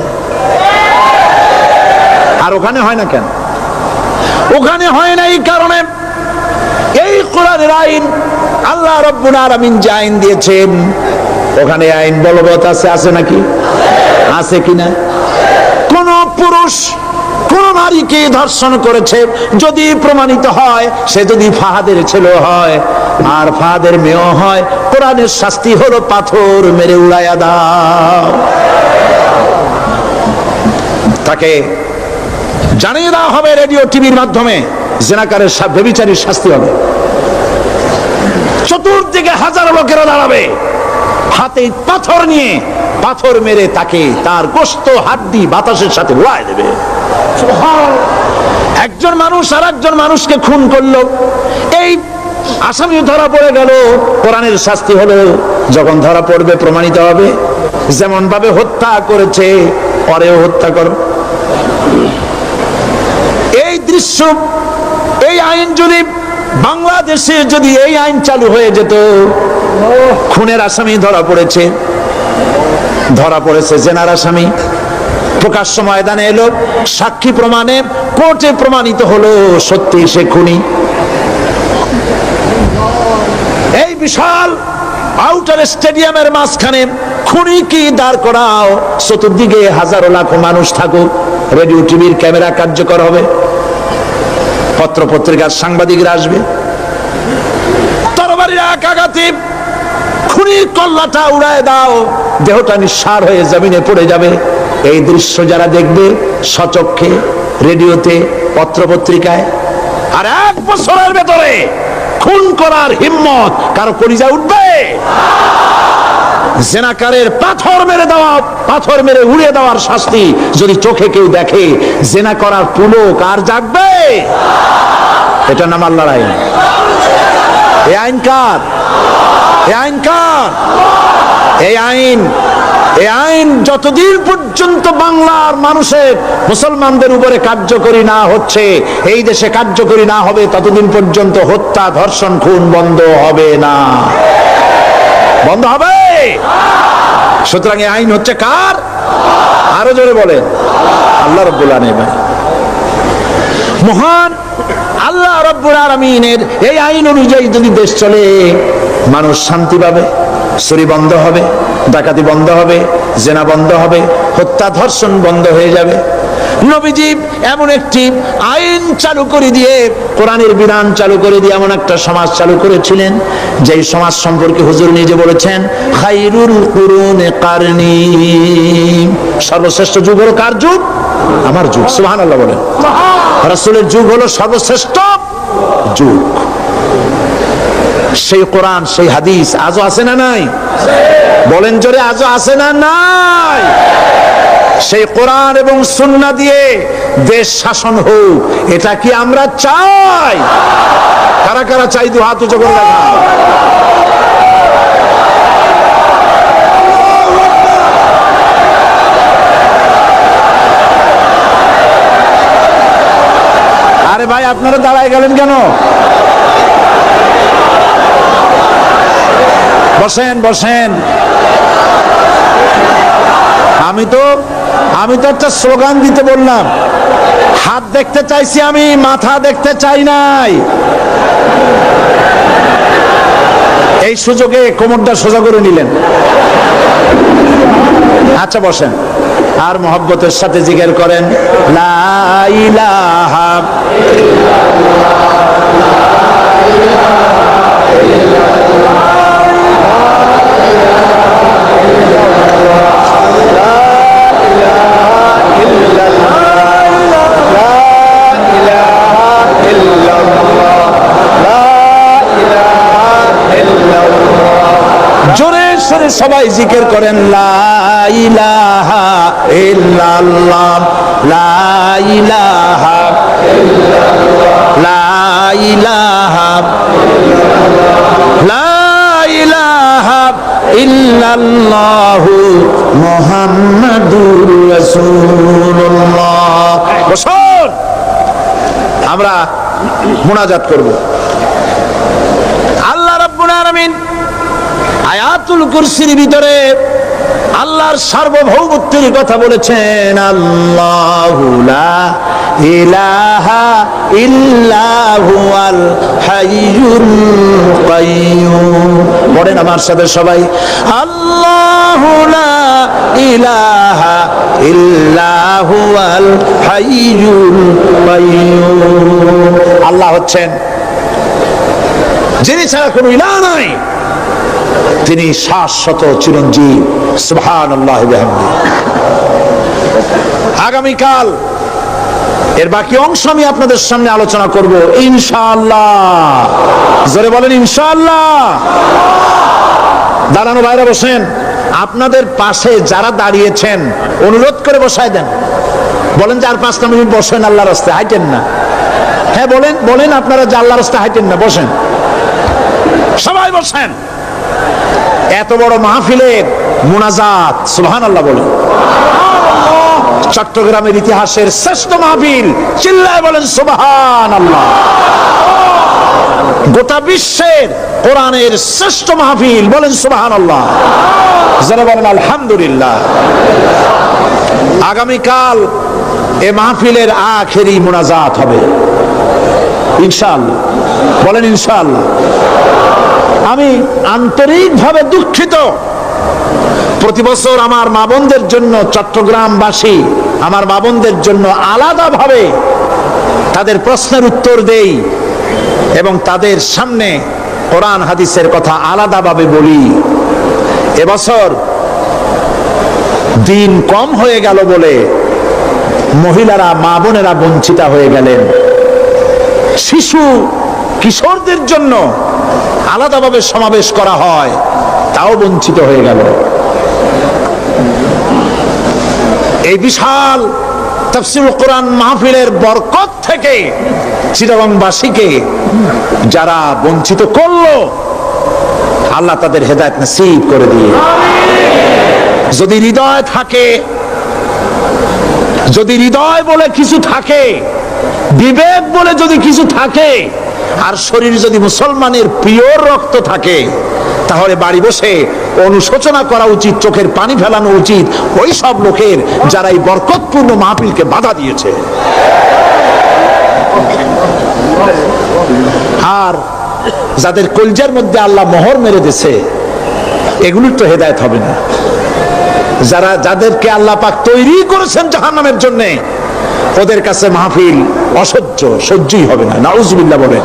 আর ওখানে হয় না কেন? ওখানে হয় না এই কারণে, এই কোরআনের আইন আল্লাহ রাব্বুল আলামিন যে আইন দিয়েছেন, ওখানে আইন বলবৎ আছে নাকি? আছে কিনা? কোন পুরুষ কোন নারীকে ধর্ষণ করেছে যদি প্রমাণিত হয়, সে যদি ফাহাদের ছেলে হয় আর ফাহাদের মেয়ে হয়, কোরআনের শাস্তি হলো পাথর মেরে উড়াইয়া দাও। তাকে জানিয়ে দেওয়া হবে রেডিও টিভির মাধ্যমে, জিনাকারের ব্যভিচারীর শাস্তি হবে। চতুর্দিকে হাজারো লোকেরা দাঁড়াবে, হাতে পাথর নিয়ে পাথর মেরে তাকে তার গোশত হাড্ডি বাতাসের সাথে উড়ায় দেবে। একজন মানুষ আর একজন মানুষকে খুন করলো, এই আসামি ধরা পড়ে গেল, কোরআনের শাস্তি হলো যখন ধরা পড়বে প্রমাণিত হবে যেমন ভাবে হত্যা করেছে পরেও হত্যা করো। এই দৃশ্য, এই আইন যদি বাংলাদেশে যদি এই আইন চালু হয়ে যেত, খুনের আসামি ধরা পড়েছে জেনার আসামি, প্রকাশ্য ময়দানে এলো, সাক্ষী প্রমাণে কোর্টে প্রমাণিত হলো সত্যি সে খুনি। এই বিশাল আউটার স্টেডিয়ামের মাঝখানে খুনি কি দাঁড় করাও, চতুর্দিকে হাজারো লাখো মানুষ থাকুক, রেডিও টিভির ক্যামেরা কার্যকর হবে, পত্র পত্রিকার সাংবাদিকরা আসবে, তরবারির এক আঘাতে খুনির কল্লাটা উড়ায় দাও, দেহটা নিঃসার হয়ে জমিনে পড়ে যাবে। এই দৃশ্য যারা দেখবে সচক্ষে, রেডিওতে, পত্র পত্রিকায়, আর 1 বছরের ভেতরে খুন করার হিম্মত কারো কলিজা উঠবে? জেনাকারের পাথর মেরে উড়িয়ে দেওয়ার শাস্তি যদি চোখে কেউ দেখে, জেনা করার পুলক আর জাগবে? এটা নাম আল্লাহর আইন। এই আইন কার? এই আইন যতদিন পর্যন্ত বাংলার মানুষের, মুসলমানদের উপরে কার্যকরী না হচ্ছে, এই দেশে কার্যকরী না হবে, ততদিন পর্যন্ত হত্যা, ধর্ষণ, খুন বন্ধ হবে না। বন্ধ হবে। সুতরাং এই আইন হচ্ছে কার? আরো জোরে বলেন, আল্লাহ রাব্বুল আলামিন। মহান আল্লাহ রাব্বুল আলামিনের এই আইন অনুযায়ী যদি দেশ চলে, মানুষ শান্তি পাবে, চুরি বন্ধ হবে, ডাকাতি বন্ধ হবে, জেনা বন্ধ হবে, হত্যা ধর্ষণ বন্ধ হয়ে যাবে। নবীজি এমন একটি আইন চালু করে দিয়ে, কোরআনের বিধান চালু করে দিয়ে এমন একটা সমাজ চালু করেছিলেন, যেই সমাজ সম্পর্কে হুজুর নিজে বলেছেন, খায়রুল কুরুনে কারনি, সর্বশ্রেষ্ঠ যুগ হলো কার যুগ? আমার যুগ। সুবহানাল্লাহ বলেন। রাসূলের যুগ হলো সর্বশ্রেষ্ঠ যুগ। সেই কোরআন, সেই হাদিস আজও আছে না নাই? বলেন জোরে, আজও আছে না নাই? সেই কোরআন এবং সুন্নাহ দিয়ে দেশ শাসন হোক, এটা কি আমরা চাই? কারা কারা চাই? দু হাত উঁচু করে দেখা। আরে ভাই, আপনারা দাঁড়ায় গেলেন কেন? বসেন বসেন। আমি তো একটা স্লোগান দিতে বললাম, হাত দেখতে চাইছি আমি, মাথা দেখতে চাই নাই। এই সুযোগে কোমরটা সোজা করে নিলেন। আচ্ছা বসেন, আর মহব্বতের সাথে জিকির করেন, লা ইলাহা জোরে সরে সবাই জিকির করেন, লা ইলাহা ইল্লাল্লাহ, লা ইলাহা ইল্লাল্লাহ, লা ইলাহা ইল্লাল্লাহু মুহাম্মাদুর রাসূলুল্লাহ। বসুন আমরা মুনাজাত করব। আল্লাহ রাব্বুল আলামিন আয়াতুল কুরসির ভিতরে আল্লাহর সার্বভৌমত্বের কথা বলেছেন। আল্লাহু লা ইলাহা ইল্লা হুয়াল হাইয়ুল কাইয়্যুম। পড়েন আমার সাথে সবাই, আল্লাহু লা ইলাহা ইল্লা হুয়াল হাইয়ুল কাইয়্যুম। আল্লাহ হচ্ছেন যিনি ছাড়া কোনো ইলাহ নাই, তিনি শাশ্বত চিরঞ্জীব। সুবহানাল্লাহি ওয়া বিহামদিহি। আগামীকাল এর বাকি অংশ আমি আপনাদের সামনে আলোচনা করব ইনশাআল্লাহ। জোরে বলেন ইনশাআল্লাহ। দাঁড়ানো ভাইরা বসেন। আপনাদের পাশে যারা দাঁড়িয়েছেন অনুরোধ করে বসায় দেন। বলেন যে আর 5 মিনিট বসেন, আল্লাহর রাস্তায় হাঁটেন না। হ্যাঁ বলেন, বলেন আপনারা যে আল্লাহর রাস্তায় হাঁটেন না, বসেন, সবাই বসেন। এত বড় মাহফিলের মুনাজাত, সুবহানাল্লাহ বলেন। চট্টগ্রামের ইতিহাসের শ্রেষ্ঠ মাহফিল, চিল্লায় বলেন সুবহানাল্লাহ। গোটা বিশ্বের কোরআনের শ্রেষ্ঠ মাহফিল, বলেন সুবহানাল্লাহ। যারা বলেন আলহামদুলিল্লাহ। আগামীকাল এ মাহফিলের আখেরি মুনাজাত হবে ইনশাআল্লাহ। বলেন ইনশাআল্লাহ। আমি আন্তরিকভাবে দুঃখিত, প্রতি বছর আমার মা বোনদের জন্য, চট্টগ্রামবাসী আমার মা বোনদের জন্য আলাদাভাবে তাদের প্রশ্নের উত্তর দেই এবং তাদের সামনে কোরআন হাদিসের কথা আলাদাভাবে বলি। এবছর দিন কম হয়ে গেল বলে মহিলারা, মা বোনেরা বঞ্চিত হয়ে গেলেন। শিশু কিশোরদের জন্য আলাদাভাবে সমাবেশ করা হয়, তাও বঞ্চিত হয়ে গেল। এই বিশাল তাফসীরুল কোরআন মাহফিলের বরকত থেকে চিটাগংবাসীকে যারা বঞ্চিত করলো, আল্লাহ তাদের হেদায়েত নসিব করে দিয়ে। যদি হৃদয় থাকে, যদি হৃদয় বলে কিছু থাকে, বিবেক বলে যদি কিছু থাকে, আর শরীর যদি মুসলমানের পিওর রক্ত থাকে, তাহলে বাড়ি বসে অনুশোচনা করা উচিত, চোখের পানি ফেলানো উচিত ওই সব লোকের যারা এই বরকতপূর্ণ মাহফিলকে বাধা দিয়েছে। আর যাদের কলজার মধ্যে আল্লাহ মোহর মেরে দিয়েছে, এগুলোর তো হেদায়েত হবে না। যাদেরকে আল্লাহ পাক তৈরি করেছেন জাহান্নামের জন্য, ওদের কাছে মাহফিল অসহ্য, সহ্যই হবে না। নাউজুবিল্লাহ বলেন।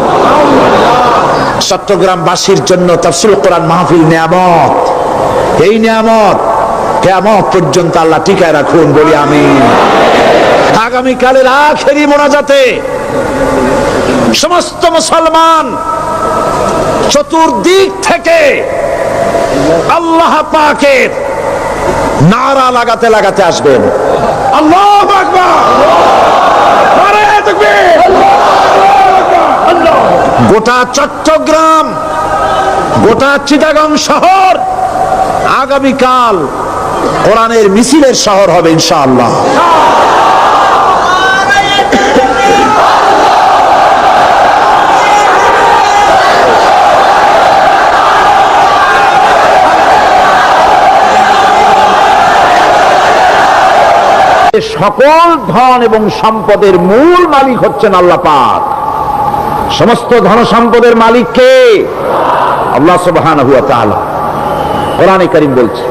চট্টগ্রামবাসীর জন্য তাফসীরুল কোরআন মাহফিল নিয়ামত। এই নিয়ামত কিয়ামত পর্যন্ত আল্লাহ টিকায় রাখুন, বলি আমিন। আগামীকালের আখেরি মোনাজাতে সমস্ত মুসলমান চতুর্দিক থেকে আল্লাহ পাকের নারা লাগাতে লাগাতে আসবেন। আল্লাহু আকবার, নারায়ে তাকবীর। গোটা চট্টগ্রাম, গোটা চিটাগং শহর আগামীকাল কোরআনের মিছিলের শহর হবে ইনশাআল্লাহ। সকল ধন এবং সম্পদের মূল মালিক হচ্ছেন আল্লাহ পাক। সমস্ত ধন সম্পদের মালিক কে? আল্লাহ সুবহানাহু ওয়া তাআলা। কোরআনে কারীম বলছে,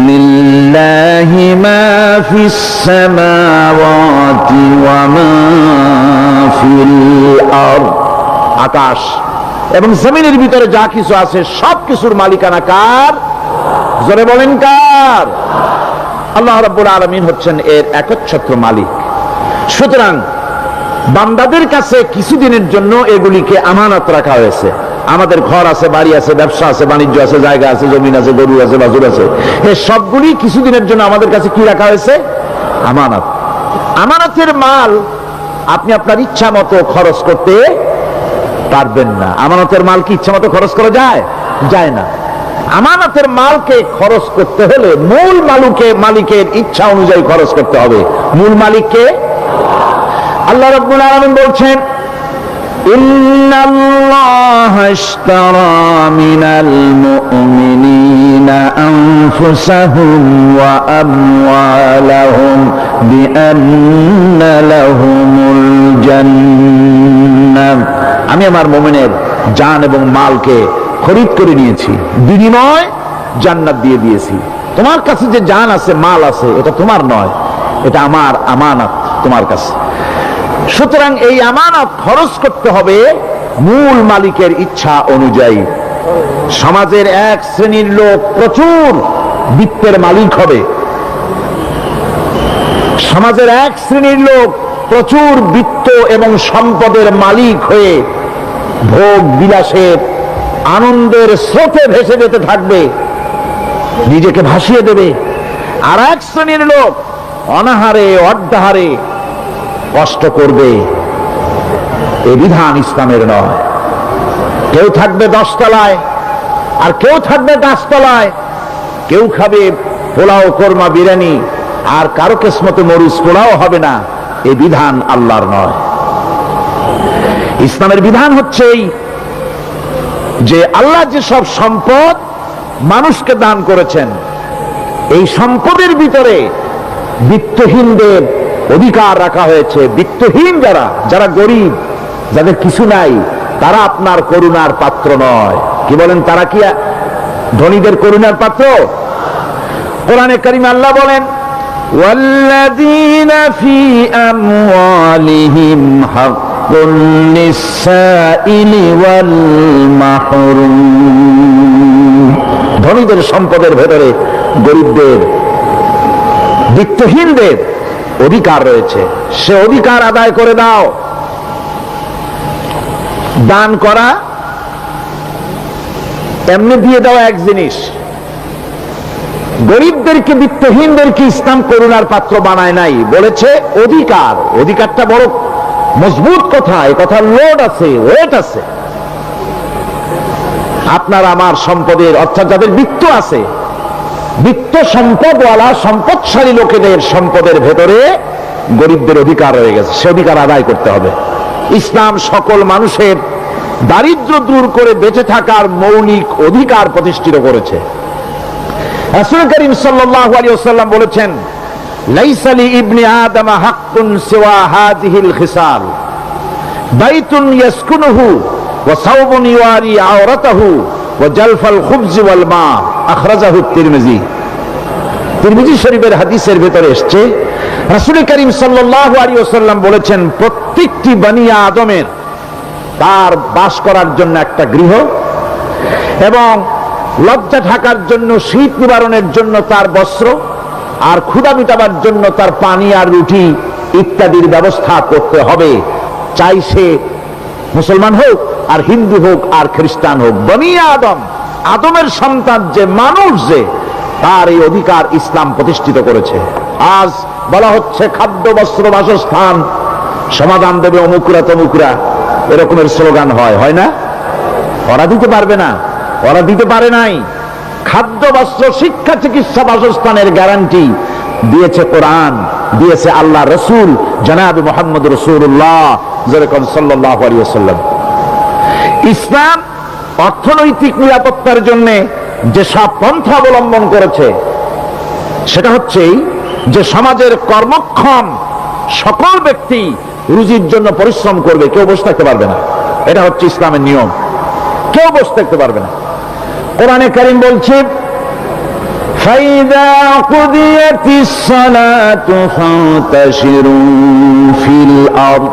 লিল্লাহি মা ফিস সামাওয়াতি ওয়া মা ফিল আরদ। আকাশ এবং জমিনের ভিতরে যা কিছু আছে সব কিছুর মালিকানা কার? জোরে বলেন কার? আল্লাহ রাব্বুল আলামিন হচ্ছেন এর একচ্ছত্র মালিক। সুতরাং বান্দাদের কাছে কিছুদিনের জন্য এগুলিকে আমানত রাখা হয়েছে। আমাদের ঘর আছে, বাড়ি আছে, ব্যবসা আছে, বাণিজ্য আছে, জায়গা আছে, জমিন আছে, গরু আছে, বাছুর আছে, এই সবগুলি কিছুদিনের জন্য আমাদের কাছে কি রাখা হয়েছে? আমানত। আমানতের মাল আপনি আপনার ইচ্ছা মতো খরচ করতে পারবেন না। আমানতের মাল কি ইচ্ছা মতো খরচ করা যায়? যায় না। আমানতের মালকে খরচ করতে হলে মূল মালিকের ইচ্ছা অনুযায়ী খরচ করতে হবে। মূল মালিককে আল্লাহ রাব্বুল আলামিন বলছেন, ইন্নাল্লাহা ইশতারা মিনাল মুমিনিনা আনফুসাহুম ওয়া আমওয়ালাহুম বিআন্না লাহুমুল জান্নাহ। আমি আমার মুমিনের জান এবং মালকে খরিদ করে নিয়েছি, বিনিময় জান্নাত দিয়ে দিয়েছি। তোমার কাছে যে জান আছে, মাল আছে, এটা তোমার নয়, এটা আমার আমানত তোমার কাছে। সুতরাং এই আমানত খরচ করতে হবে মূল মালিকের ইচ্ছা অনুযায়ী। সমাজের এক শ্রেণীর লোক প্রচুর বিত্তের মালিক হবে, সমাজের এক শ্রেণীর লোক প্রচুর বিত্ত এবং সম্পদের মালিক হয়ে ভোগ বিলাসের আনন্দের স্রোতে ভেসে যেতে থাকবে, নিজেকে ভাসিয়ে দেবে। আর এক শ্রেণীর লোক অনাহারে অর্ধাহারে কষ্ট করবে। এই বিধান ইসলামের নয়। কেউ থাকবে 10 তলায় আর কেউ থাকবে 5 তলায়, কেউ খাবে পোলাও কোরমা বিরিয়ানি আর কারো কিসমতে মরিচ পোলাও হবে না। এই বিধান আল্লাহর নয়। ইসলামের বিধান হচ্ছে যে আল্লাহ যে সব সম্পদ মানুষকে দান করেছেন, এই সম্পদের ভিতরে বিত্তহীনদের অধিকার রাখা হয়েছে। বিত্তহীন যারা গরিব, যাদের কিছু নাই, তারা আপনার করুণার পাত্র নয়। কি বলেন, তারা কি ধনীদের করুণার পাত্র? কোরআনে কারিমে আল্লাহ বলেন, ওয়াল্লাযীনা ফী আমওয়ালিহিম হাক্কুন লিস-সাইলি ওয়াল মাহরুম। ধনীদের সম্পদের ভেতরে গরিবদের, বিত্তহীনদের অধিকার রয়েছে। সে অধিকার আদায় করে দাও। দান করা এমনি দিয়ে দেওয়া এক জিনিস, গরিবদেরকে বিত্তহীনদেরকে ইসলাম করুণার পাত্র বানায় নাই, বলেছে অধিকার। অধিকারটা বড় মজবুত কথা, এই কথার লোড আছে, ওয়েট আছে। আপনার আমার সম্পদের, অর্থাৎ যাদের বিত্ত আছে, বিত্ত সম্পদওয়ালা সম্পদশালী লোকেদের সম্পদের ভেতরে গরিবদের অধিকার রয়ে গেছে, সে অধিকার আদায় করতে হবে। ইসলাম সকল মানুষের দারিদ্র্য দূর করে বেঁচে থাকার মৌলিক অধিকার প্রতিষ্ঠিত করেছে। রাসূল করিম সাল্লাল্লাহু আলাইহি ওয়াসাল্লাম বলেছেন, লাইসা লি ইবনি আদম হাক্কুন সিওয়া হাযিহিল খিসাল, বাইতুন ইয়াসকুনুহু ওয়া সাওবুন ইওয়ারি আওরাতাহু ওয়া জালফাল খুবজ ওয়াল মা। আখরাজাহু তিরমিজি। তিরমিজি শরীফের হাদিসের ভিতরে এসেছে, রাসূল করিম সাল্লাল্লাহু আলাইহি ওয়াসাল্লাম বলেছেন, প্রত্যেকটি বনি আদমের তার বাস করার জন্য একটা গৃহ, এবং লজ্জা ঢাকার জন্য, শীত নিবারণের জন্য তার বস্ত্র, আর ক্ষুধা মিটাবার জন্য তার পানি আর রুটি ইত্যাদির ব্যবস্থা করতে হবে। চাই সে মুসলমান হোক আর হিন্দু হোক আর খ্রিস্টান হোক, বনি আদম, আদমের সন্তান যে মানুষ, যে তার এই অধিকার ইসলাম প্রতিষ্ঠিত করেছে। আজ বলা হচ্ছে খাদ্য বস্ত্র বাসস্থান সমাধান দেবে অমুকরা তমুকরা, এরকমের স্লোগান হয় না? ওরা দিতে পারবে না, ওরা দিতে পারে নাই। খাদ্য বস্ত্র শিক্ষা চিকিৎসা বাসস্থানের গ্যারান্টি দিয়েছে কোরআন, দিয়েছে আল্লাহ রসুল জনাব মুহাম্মদ রাসূলুল্লাহ সাল্লাল্লাহু আলাইহি ওয়াসাল্লাম। ইসলাম অর্থনৈতিক নিরাপত্তার জন্য যে সব পন্থা অবলম্বন করেছে, সেটা হচ্ছে যে সমাজের কর্মক্ষম সকল ব্যক্তি রুজির জন্য পরিশ্রম করবে, কেউ বসে থাকতে পারবে না। এটা হচ্ছে ইসলামের নিয়ম, কেউ বসে থাকতে পারবে না। কোরআনে কারীম বলছে, ফাইদা কুদিয়াতিস সালাতু ফান্তাশিরু ফিল আরদ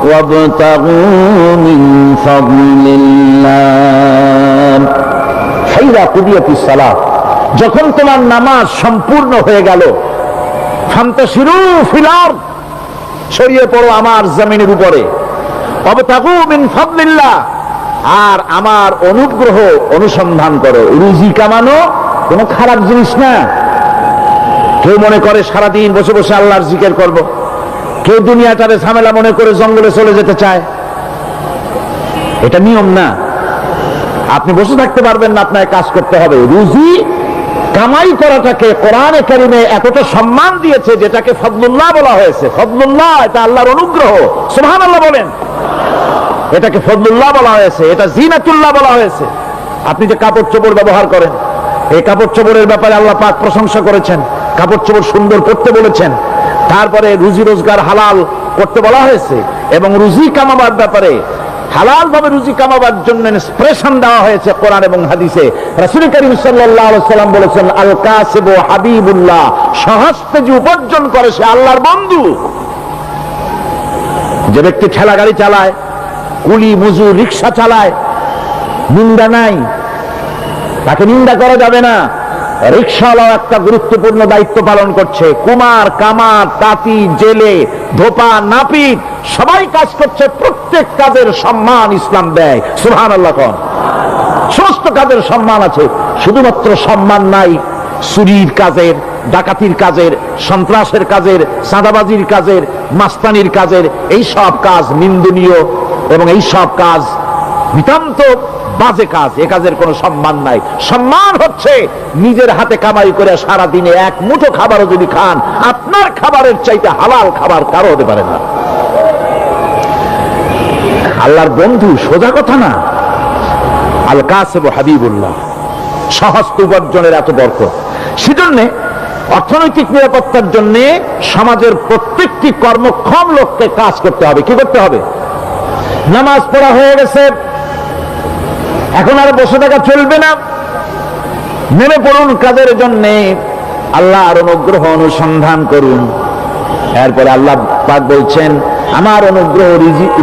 ওয়াবতাগু মিন ফাদলিল্লাহ। ফাইদা কুদিয়াতিস সালাত, যখন তোমার নামাজ সম্পূর্ণ হয়ে গেল, ফান্তাশিরু ফিল আরদ, ছড়িয়ে পড়ো আমার জমিনের উপরে, ওয়াবতাগু মিন ফাদলিল্লাহ, আর আমার অনুগ্রহ অনুসন্ধান করো। রুজি কামানো কোনো খারাপ জিনিস না। কেউ মনে করে সারাদিন বসে বসে আল্লাহর জিকির করব, কেউ দুনিয়াটারে ঝামেলা মনে করে জঙ্গলে চলে যেতে চায়, এটা নিয়ম না। আপনি বসে থাকতে পারবেন না, আপনাকে কাজ করতে হবে। রুজি কামাই করাটাকে কোরআনে কারিমে এতটা সম্মান দিয়েছে, যেটাকে ফজলুল্লাহ বলা হয়েছে। ফজলুল্লাহ, এটা আল্লাহর অনুগ্রহ। সুবহানাল্লাহ বলেন। এটাকে ফজলুল্লাহ বলা হয়েছে, এটা জিনাতুল্লাহ বলা হয়েছে। আপনি যে কাপড় চোপড় ব্যবহার করেন, এই কাপড় চোপড়ের ব্যাপারে আল্লাহ পাক প্রশংসা করেছেন, কাপড় চোপড় সুন্দর করতে বলেছেন। তারপরে রুজি রোজগার হালাল করতে বলা হয়েছে, এবং রুজি কামাবার ব্যাপারে হালাল ভাবে রুজি কামাবার জন্য ইন্সপিরেশন দেওয়া হয়েছে কোরআন এবং হাদিসে। রাসূল করিম সাল্লাল্লাহু আলাইহি ওয়াসাল্লাম বলেছেন, আল কাসিবু হাবিবুল্লাহ, সহজে যে উপার্জন করে সে আল্লাহর বন্ধু। যে ব্যক্তি ঠেলা গাড়ি চালায়, কুলি মজুর রিকশা চালায়, নিন্দা নাই, তাকে নিন্দা করা যাবে না। রিকশাওয়ালাও একটা গুরুত্বপূর্ণ দায়িত্ব পালন করছে। কুমার, কামার, তাঁতি, জেলে, ধোপা, নাপিত সবাই কাজ করছে। প্রত্যেক কাজের সম্মান ইসলাম দেয়। সুবহানাল্লাহ। সমস্ত কাজের সম্মান আছে, শুধুমাত্র সম্মান নাই চুরির কাজের, ডাকাতির কাজের, সন্ত্রাসের কাজের, চাঁদাবাজির কাজের, মাস্তানির কাজের। এই সব কাজ নিন্দনীয় এবং এই সব কাজ নিতান্ত বাজে কাজ। এ কাজের কোনো সম্মান নাই। সম্মান হচ্ছে নিজের হাতে কামাই করে সারা দিনে এক মুঠো খাবারও যদি খান, আপনার খাবারের চাইতে হালাল খাবার কারো হতে পারে না। আল্লাহর বন্ধু সোজা কথা না। আল কাসিবু হাবিবুল্লাহ, সহজ উপার্জনের এত বরকত। সেজন্য অর্থনৈতিক নিরাপত্তার জন্য সমাজের প্রত্যেকটি কর্মক্ষম লোককে কাজ করতে হবে। কি করতে হবে? নামাজ পড়া হয়ে গেছে, এখন আর বসে থাকা চলবে না। নেমে পড়ুন কাজের জন্য, আল্লাহর অনুগ্রহ অনুসন্ধান করুন। এরপরে আল্লাহ পাক বলছেন, আমার অনুগ্রহ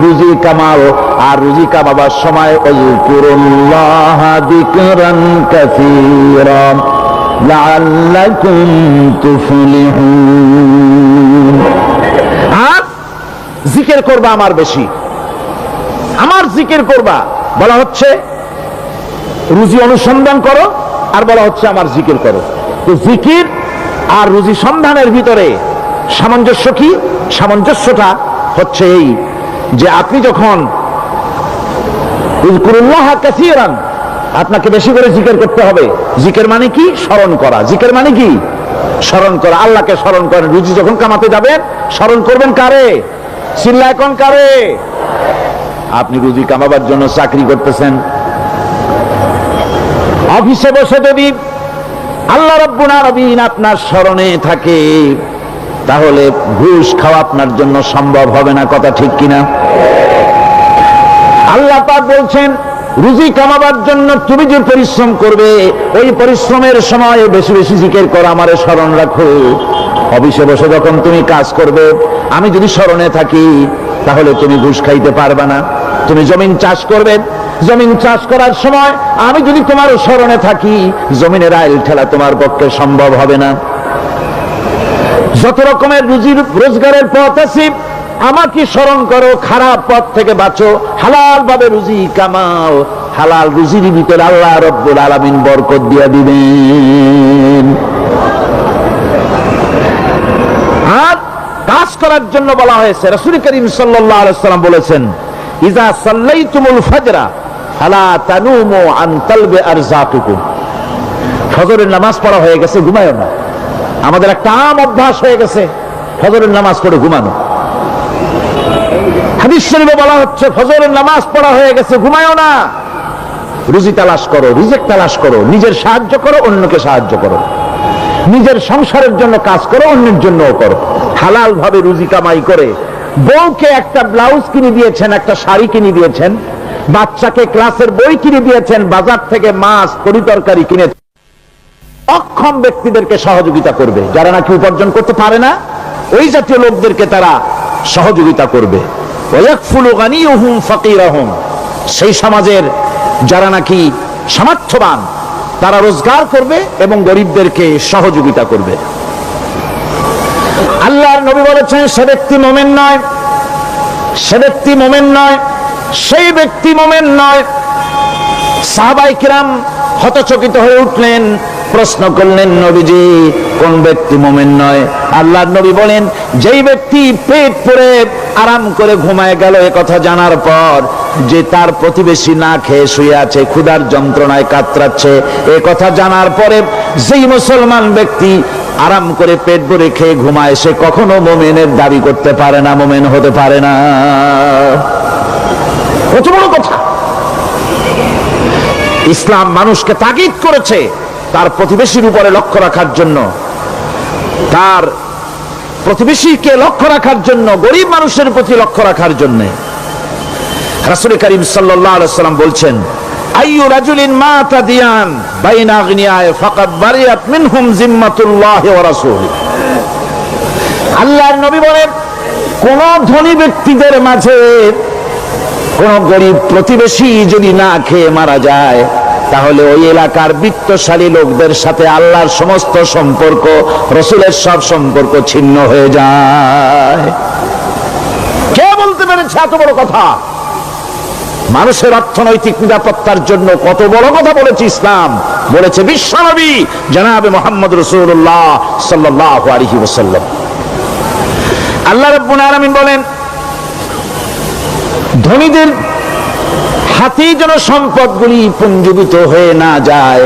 রুজি কামাও, আর রুজি কামাবার সময় আযকুরুল্লাহ যিকরান কাসীরা লাআল্লাকুম তুফলিহুন। আর জিকির করবা আমার বেশি, আমার জিকির করবা। বলা হচ্ছে রুজি অনুসন্ধান করো, আর বলা হচ্ছে আমার জিকির করো। তো জিকির আর রুজি সন্ধানের ভিতরে সামঞ্জস্য কি? সামঞ্জস্যটা হচ্ছে এই যে আপনি যখন যিকরুল্লাহ কাসীরান, আপনাকে বেশি করে জিকির করতে হবে। জিকির মানে কি? স্মরণ করা। জিকির মানে কি? স্মরণ করা। আল্লাহকে স্মরণ করেন। রুজি যখন কামাতে যাবেন স্মরণ করবেন কারে? চিল্লায় কোন কারে? আপনি রুজি কামাবার জন্য চাকরি করতেছেন, অফিসে বসে যদি আল্লাহ রাব্বুল আলামিন আপনার স্মরণে থাকে, তাহলে ঘুষ খাওয়া আপনার জন্য সম্ভব হবে না। কথা ঠিক কিনা? আল্লাহ পাক বলছেন, রুজি কামাবার জন্য তুমি যে পরিশ্রম করবে, ওই পরিশ্রমের সময় বেশি বেশি জিকির করো, আমারে স্মরণ রাখো। অফিসে বসে যখন তুমি কাজ করবে, আমি যদি স্মরণে থাকি, তাহলে তুমি ঘুষ খাইতে পারবে না। তুমি জমিন চাষ করবে, জমিন চাষ করার সময় আমি যদি তোমার স্মরণে থাকি, জমিনের আইল ঠেলা তোমার পক্ষে সম্ভব হবে না। যত রকমের রুজি রোজগারের পথ আছে, আমাকে স্মরণ করো, খারাপ পথ থেকে বাঁচো, হালাল ভাবে রুজি কামাও। হালাল রুজির ভিতরে আল্লাহ রাব্বুল আলামিন বরকত দিয়ে দিবেন। আর কাজ করার জন্য বলা হয়েছে। রাসূল করিম সাল্লাল্লাহু আলাইহি ওয়াসাল্লাম বলেছেন, ইজা সাল্লাইতুমুল ফাজরা ফালা তানুমু আন তালবি আরযাকুকুম। ফজরের নামাজ পড়া হয়ে গেছে, ঘুমায়ো না। আমাদের একটা আম অভ্যাস হয়ে গেছে ফজরের নামাজ পড়ে ঘুমানো। হাদিস শরীফে বলা হচ্ছে, ফজরের নামাজ পড়া হয়ে গেছে, ঘুমায়ো না। রুজি তালাশ করো, রিজিক তালাশ করো, নিজের সাহায্য করো, অন্যকে সাহায্য করো, নিজের সংসারের জন্য কাজ করো, অন্যের জন্যও করো। হালাল ভাবে রুজি কামাই করে বউকে একটা ব্লাউজ কিনে দিয়েছেন, একটা শাড়ি কিনে দিয়েছেন, বাচ্চাকে ক্লাসের বই কিনে দিয়েছেন, বাজার থেকে মাছ তরি তরকারি কিনে। অক্ষম ব্যক্তিদেরকে সহযোগিতা করবে, যারা নাকি উপার্জন করতে পারে না, ওই জাতীয় লোকদেরকে তারা সহযোগিতা করবে। ওয়ায়াকফুলু গানিয়ুহুম ফাকিরাহুম, সেই সমাজের যারা নাকি সামর্থ্যবান, তারা রোজগার করবে এবং গরিবদেরকে সহযোগিতা করবে। আল্লাহর নবী বলেছেন, সে ব্যক্তি মুমিন নয়, সে ব্যক্তি মুমিন নয়, সেই ব্যক্তি মুমিন নয়। সাহাবায়ে কিরাম হতচকিত হয়ে উঠলেন, প্রশ্ন করলেন, নবীজি কোন ব্যক্তি মুমিন নয়? আল্লাহর নবী বলেন, যেই ব্যক্তি পেট পুরে আরাম করে ঘুমায় গেল, এ কথা জানার পর যে তার প্রতিবেশী না খেয়ে শুয়ে আছে, ক্ষুধার যন্ত্রণায় কাতরাচ্ছে, এ কথা জানার পরে যেই মুসলমান ব্যক্তি আরাম করে পেট ভরে খেয়ে ঘুমায়, সে কখনো মুমিনের দাবি করতে পারে না, মুমিন হতে পারে না। কত বড় কথা! ইসলাম মানুষকে তাগিদ করেছে তার প্রতিবেশীর উপরে লক্ষ্য রাখার জন্য, তার প্রতিবেশীকে লক্ষ্য রাখার জন্য, গরিব মানুষের প্রতি লক্ষ্য রাখার জন্য। রাসূল করিম সাল্লাল্লাহু আলাইহি ওয়াসাল্লাম বলছেন, আইয়ু রাজুলিন মাতা দিয়ান বাইনা আগনিয়ায় ফাকাদ বারিয়াত মিনহুম জিম্মাতুল্লাহি ওয়া রাসূলিহি। আল্লাহর নবী বলেন, কোন ধনী ব্যক্তিদের মাঝে কোন গরিব প্রতিবেশী যদি না খেয়ে মারা যায়, তাহলে ওই এলাকার বিত্তশালী লোকদের সাথে আল্লাহর সমস্ত সম্পর্ক, রাসূলের সব সম্পর্ক ছিন্ন হয়ে যায়। কে বলতে পেরেছে এত বড় কথা? মানুষের অর্থনৈতিক নিরাপত্তার জন্য কত বড় কথা বলেছে ইসলাম, বলেছে বিশ্বনবী জনাবে মুহাম্মদ রাসূলুল্লাহ সাল্লাল্লাহু আলাইহি ওয়াসাল্লাম। আল্লাহ রাব্বুল আলামিন বলেন, ধনীদের হাতে যেন সম্পদগুলি পুঞ্জীভূত হয়ে না যায়,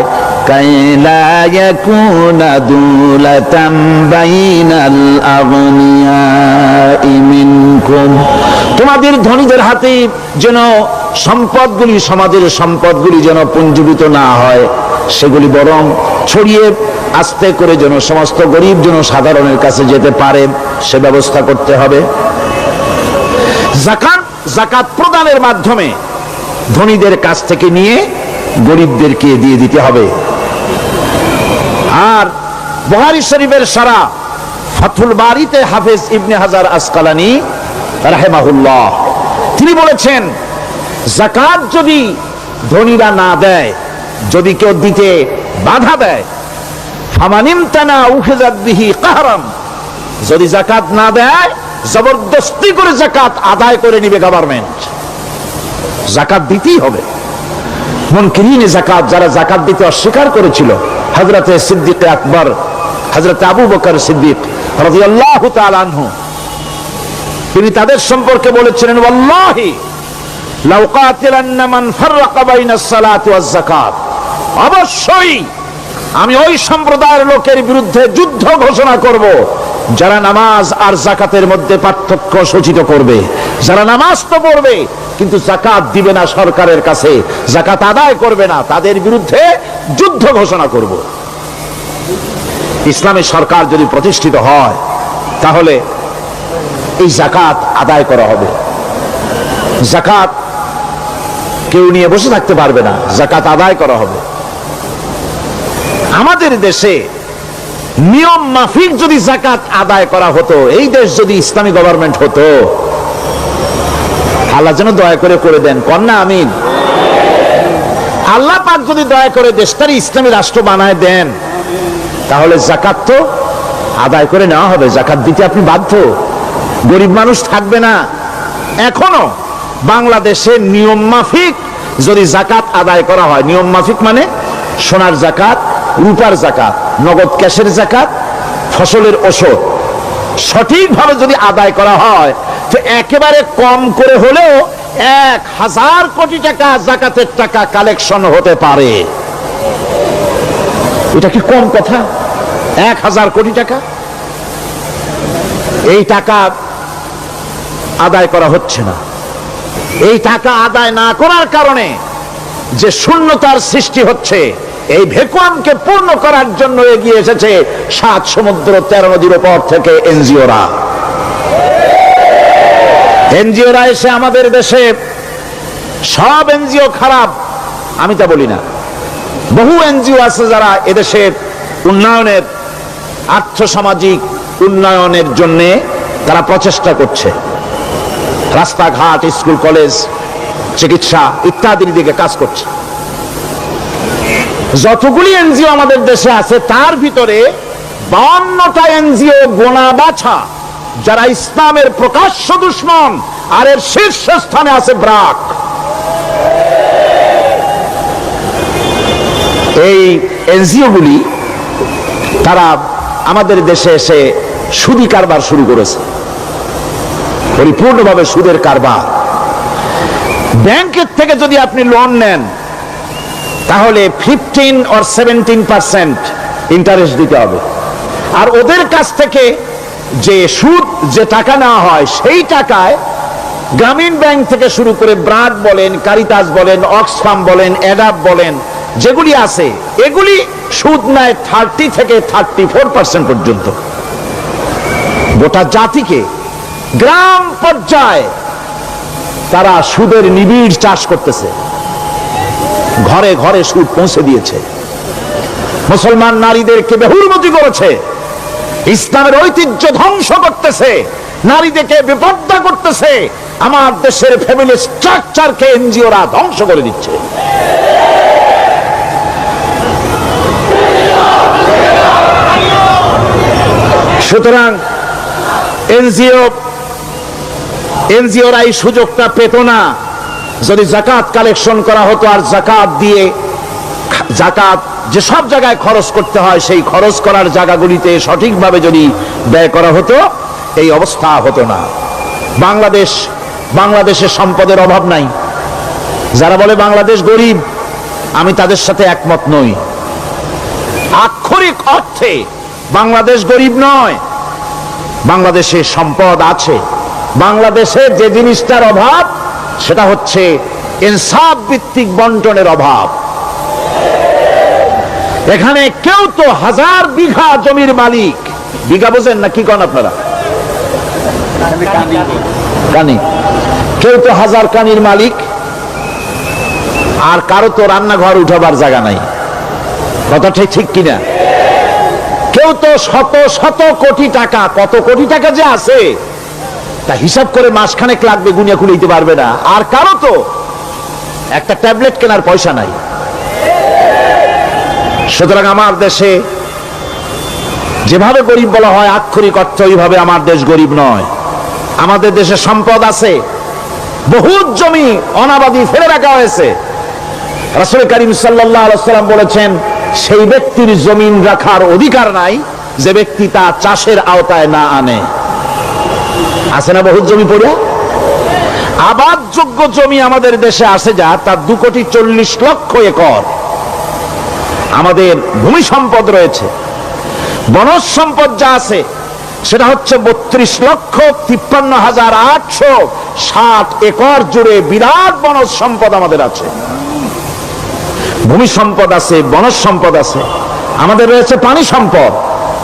কাইলা ইয়াকুনা দুলাতাম বাইনাল আগনিয়াই মিনকুম, তোমাদের ধনীদের হাতে যেন সম্পদগুলি, সমাজের সম্পদগুলি যেন পুঞ্জীভূত না হয়, সেগুলি বরং ছড়িয়ে আস্তে করে যেন সমস্ত গরিব যেন সাধারণের কাছে যেতে পারে, সে ব্যবস্থা করতে হবে। যাকাত প্রদানের মাধ্যমে ধনীদের কাছ থেকে নিয়ে গরিবদেরকে দিয়ে দিতে হবে। আর বুখারী শরীফের সারা ফাথুল বারীতে হাফেজ ইবনে হাজার আসকালানী রাহিমাহুল্লাহ তিনি বলেছেন, যাকাত যদি ধনীরা না দেয়, যদি কেউ দিতে বাধা দেয়, ফামানিমতানা উখিযাত বিহি কাহরান, যদি যাকাত না দেয় জবরদস্তি করে যাকাত আদায় করে নিবে গভর্নমেন্ট। যাকাত দিতেই হবে। মুনকিরিনে যাকাত, যারা যাকাত দিতে অস্বীকার করেছিল, হযরতে সিদ্দিক আকবর, হযরতে আবু বকর সিদ্দিক রাদিয়াল্লাহু তাআলা আনহু, তিনি তাদের সম্পর্কে বলেছিলেন, ওয়াল্লাহি লাউ কাতিলান্না মান ফাররাকা বাইনাস সালাতি ওয়াজ যাকাত, অবশ্যই আমি ওই সম্প্রদায়ের লোকের বিরুদ্ধে যুদ্ধ ঘোষণা করব যারা নামাজ আর যাকাতের মধ্যে পার্থক্য সূচিত করবে। যারা নামাজ তো পড়বে কিন্তু যাকাত দিবে না, সরকারের কাছে যাকাত আদায় করবে না, তাদের বিরুদ্ধে যুদ্ধ ঘোষণা করব। ইসলামী সরকার যদি প্রতিষ্ঠিত হয়, তাহলে এই যাকাত আদায় করা হবে। যাকাত কেউ নিয়ে বসে থাকতে পারবে না, যাকাত আদায় করা হবে। আমাদের দেশে নিয়ম মাফিক যদি যাকাত আদায় করা হতো, এই দেশ যদি ইসলামী গভর্নমেন্ট হতো, আল্লাহ যেন দয়া করে দেন, কন্যা আমিন। আল্লাহ পাক যদি দয়া করে দেশটারে ইসলামী রাষ্ট্র বানায় দেন, তাহলে যাকাত তো আদায় করে নেওয়া হবে। যাকাত দিতে আপনি বাধ্য, গরিব মানুষ থাকবে না। এখনো বাংলাদেশে নিয়ম মাফিক যদি যাকাত আদায় করা হয়, নিয়ম মাফিক মানে সোনার যাকাত, রূপার যাকাত, নগদ ক্যাশের যাকাত, ফসলের ওষুধ সঠিকভাবে যদি আদায় করা হয়, তো একেবারে কম করে হলেও 1000 কোটি টাকা যাকাতের টাকা কালেকশন হতে পারে। এটা কি কম কথা? 1000 কোটি টাকা, এই টাকা আদায় করা হচ্ছে না। এই টাকা আদায় না করার কারণে যে শূন্যতার সৃষ্টি হচ্ছে, এই ভ্যাকুয়ামকে পূর্ণ করার জন্য এগিয়ে এসেছে 7 সমুদ্র 13 নদীর উপর থেকে এনজিওরা। এনজিওরা এসে আমাদের দেশে, সব এনজিও খারাপ আমি তা বলি না, বহু এনজিও আছে যারা এদেশের উন্নয়নের, আর্থসামাজিক উন্নয়নের জন্য তারা প্রচেষ্টা করছে। রাস্তাঘাট, স্কুল, কলেজ, চিকিৎসা ইত্যাদির দিকে কাজ করছে। যতগুলি এনজিও আমাদের দেশে আছে, তার ভিতরে 52টা এনজিও গোনা বাছা যারা ইসলামের প্রকাশ্য দুশমন, আর এর শীর্ষস্থানে আছে ব্রাক। এই এনজিও গুলি তারা আমাদের দেশে এসে সুদি কারবার শুরু করেছে, পরিপূর্ণভাবে সুদের কারবার। 50 কোটি টাকা 60 কোটি টাকা 70 কোটি টাকা, 80 কোটি টাকা, 90 কোটি টাকা, 100 কোটি টাকা, 200 কোটি টাকা, 300 কোটি টাকা, 400 কোটি টাকা, 500 কোটি টাকা, 600 কোটি টাকা, 700 কোটি টাকা, 800 কোটি টাকা, 900 কোটি টাকা, 1000 কোটি টাকা, 1 কোটি টাকা, 1 লাখ টাকা, ব্যাংকের থেকে যদি আপনি লোন নেন তাহলে 15 or 17% ইন্টারেস্ট দিতে হবে। আর ওদের কাছ থেকে যে সুদ, যে টাকা নেওয়া হয়, সেই টাকায় গ্রামীণ ব্যাংক থেকে শুরু করে ব্রাড বলেন, কারিতাস বলেন, অক্সফাম বলেন, অ্যাডাপ বলেন, যেগুলি আছে এগুলি সুদ নেয় 30 থেকে 34% পর্যন্ত। গোটা জাতিকে গ্রাম পর্যায়ে তারা সুদের নিবিড় চাষ করতেছে, ঘরে ঘরে সুদ পৌঁছে দিয়েছে, মুসলমান নারীদেরকে বেহুরমতি করেছে, ইসলামের ঐতিহ্য ধ্বংস করতেছে, নারীদেরকে বিপর্দা করতেছে, আমার দেশের ফ্যামিলি স্ট্রাকচারকে এনজিওরা ধ্বংস করে দিচ্ছে। সুতরাং এনজিওরা এই সুযোগটা পেত না যদি যাকাত কালেকশন করা হতো, আর যাকাত দিয়ে যাকাত যে সব জায়গায় খরচ করতে হয় সেই খরচ করার জায়গাগুলিতে সঠিকভাবে যদি ব্যয় করা হতো, এই অবস্থা হতো না। বাংলাদেশের সম্পদের অভাব নাই। যারা বলে বাংলাদেশ গরিব, আমি তাদের সাথে একমত নই। আক্ষরিক অর্থে বাংলাদেশ গরিব নয়, বাংলাদেশে সম্পদ আছে। বাংলাদেশের যে জিনিসটার অভাব সেটা হচ্ছে ইনসাফ ভিত্তিক বন্টনের অভাব। এখানে কেউ তো 1000 বিঘা জমির মালিক, বিঘা বোঝেন না কি কন আপনারা? কানি। কেউ তো 1000 কানির মালিক, আর কারো তো রান্নাঘর উঠাবার জায়গা নাই। কথাটা ঠিক কিনা? কেউ তো শত শত কোটি টাকা, কত কোটি টাকা যে আছে তা হিসাব করে মাসখানেক লাগবে, গুনিয়া খুলতে পারবে না। আর কারো তো একটা ট্যাবলেট কেনার পয়সা নাই। সুতরাং আমার দেশে যেভাবে গরিব বলা হয় আক্ষরিক অর্থ ওইভাবে আমার দেশ গরিব নয়। আমাদের দেশে সম্পদ আছে, বহুত জমি অনাবাদি ফেলে রাখা হয়েছে। রাসূল করিম সাল্লাল্লাহু আলাইহি ওয়াসাল্লাম বলেছেন, সেই ব্যক্তির জমিন রাখার অধিকার নাই যে ব্যক্তি তা চাষের আওতায় না আনে। আছে না বহুত জমি পড়িয়া? আবাদযোগ্য জমি আমাদের দেশে আছে যা, তার 2,40,00,000 একর। আমাদের ভূমি সম্পদ রয়েছে, বনজ সম্পদ যা আছে সেটা হচ্ছে 32,53,860 একর জুড়ে বিরাট বনজ সম্পদ আমাদের আছে। ভূমি সম্পদ আছে, বনজ সম্পদ আছে। আমাদের রয়েছে পানি সম্পদ,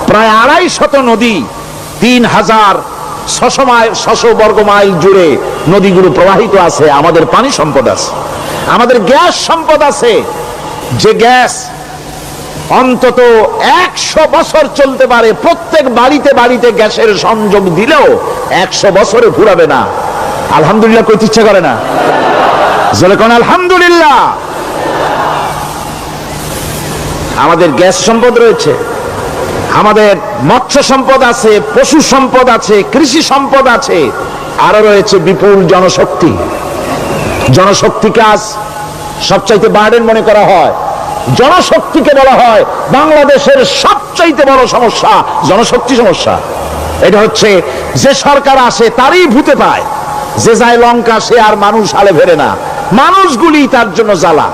প্রায় 250 নদী, 3,600 বর্গ মাইল জুড়ে নদীগুলো প্রবাহিত আছে। আমাদের পানি সম্পদ আছে। আমাদের গ্যাস সম্পদ আছে, যে গ্যাস অন্তত 100 বছর চলতে পারে। প্রত্যেক বাড়িতে বাড়িতে গ্যাসের সংযোগ দিলেও 100 বছরে ফুরাবে না। আলহামদুলিল্লাহ কইতে ইচ্ছা করে না? জোরে কোন আলহামদুলিল্লাহ। আমাদের গ্যাস সম্পদ রয়েছে, আমাদের মৎস্য সম্পদ আছে, পশু সম্পদ আছে, কৃষি সম্পদ আছে, আরো রয়েছে বিপুল জনশক্তি। জনশক্তিকে আজ সবচাইতে বার্ডেন মনে করা হয়। জনশক্তিকে বলা হয় বাংলাদেশের সবচাইতে বড় সমস্যা, জনশক্তি সমস্যা। এটা হচ্ছে যে সরকার আসে তারই ভূতে পায়, যে যায় লঙ্কা সে আর মানুষ হালে ফেরে না, মানুষগুলি তার জন্য জ্বালা।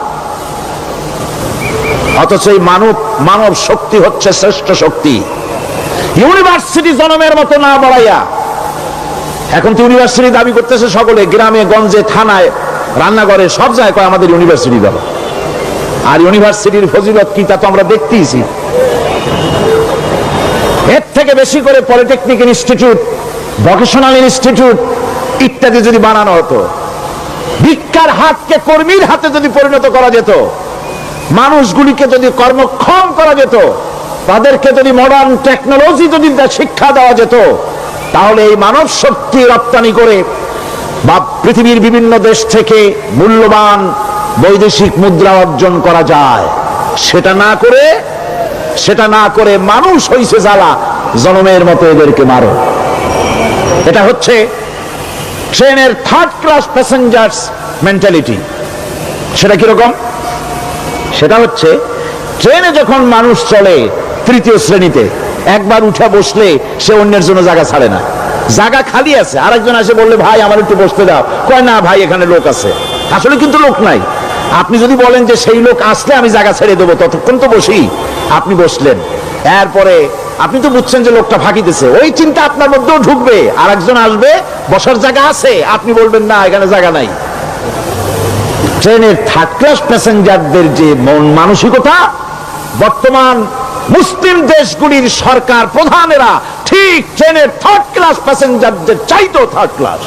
অথচ এই মানব শক্তি হচ্ছে শ্রেষ্ঠ শক্তি। ইউনিভার্সিটি জনমের মতো না বাড়াইয়া, এখন তো ইউনিভার্সিটি দাবি করতেছে সকলে, গ্রামে গঞ্জে থানায় রান্নাঘরে সব জায়গায় আমাদের ইউনিভার্সিটি দাও। আর ইউনিভার্সিটির ফজিলত কি তা তো আমরা দেখতেইছি। এর থেকে বেশি করে পলিটেকনিক ইনস্টিটিউট, ভোকেশনাল ইনস্টিটিউট ইত্যাদি যদি বানানো হতো, ভিক্ষার হাতকে কর্মীর হাতে যদি পরিণত করা যেত, মানুষগুলিকে যদি কর্মক্ষম করা যেত, তাদেরকে যদি মডার্ন টেকনোলজি যদি শিক্ষা দেওয়া যেত, তাহলে এই মানব শক্তি রপ্তানি করে বা পৃথিবীর বিভিন্ন দেশ থেকে মূল্যবান বৈদেশিক মুদ্রা অর্জন করা যায়। সেটা না করে মানুষ হইছে জ্বালা, জনমের মতো এদেরকে মারো। এটা হচ্ছে ট্রেনের 3rd ক্লাস প্যাসেঞ্জার্স মেন্টালিটি। সেটা কিরকম? সেটা হচ্ছে ট্রেনে যখন মানুষ চলে 3য় শ্রেণীতে, একবার উঠে বসলে সে অন্যের জন্য জায়গা ছাড়ে না। জায়গা খালি আছে, আরেকজন এসে বললে ভাই আমার একটু বসতে দাও, কয় না ভাই এখানে লোক আছে। আসলে কিন্তু লোক নাই। আপনি যদি বলেন যে সেই লোক আসলে আমি জায়গা ছেড়ে দেবো, ততক্ষণ তো বসি। আপনি বসলেন, এরপরে আপনি তো বুঝছেন যে লোকটা ফাঁকিতেছে, ওই চিন্তা আপনার মধ্যেও ঢুকবে, আর একজন আসবে, বসার জায়গা আছে, আপনি বলবেন না এখানে জায়গা নাই। ট্রেনের থার্ড ক্লাস প্যাসেঞ্জারদের যে মন মানসিকতা, বর্তমান মুসলিম দেশগুলির সরকার প্রধানেরা ঠিক ট্রেনের থার্ড ক্লাস প্যাসেঞ্জারদের চাইতেও থার্ড ক্লাস।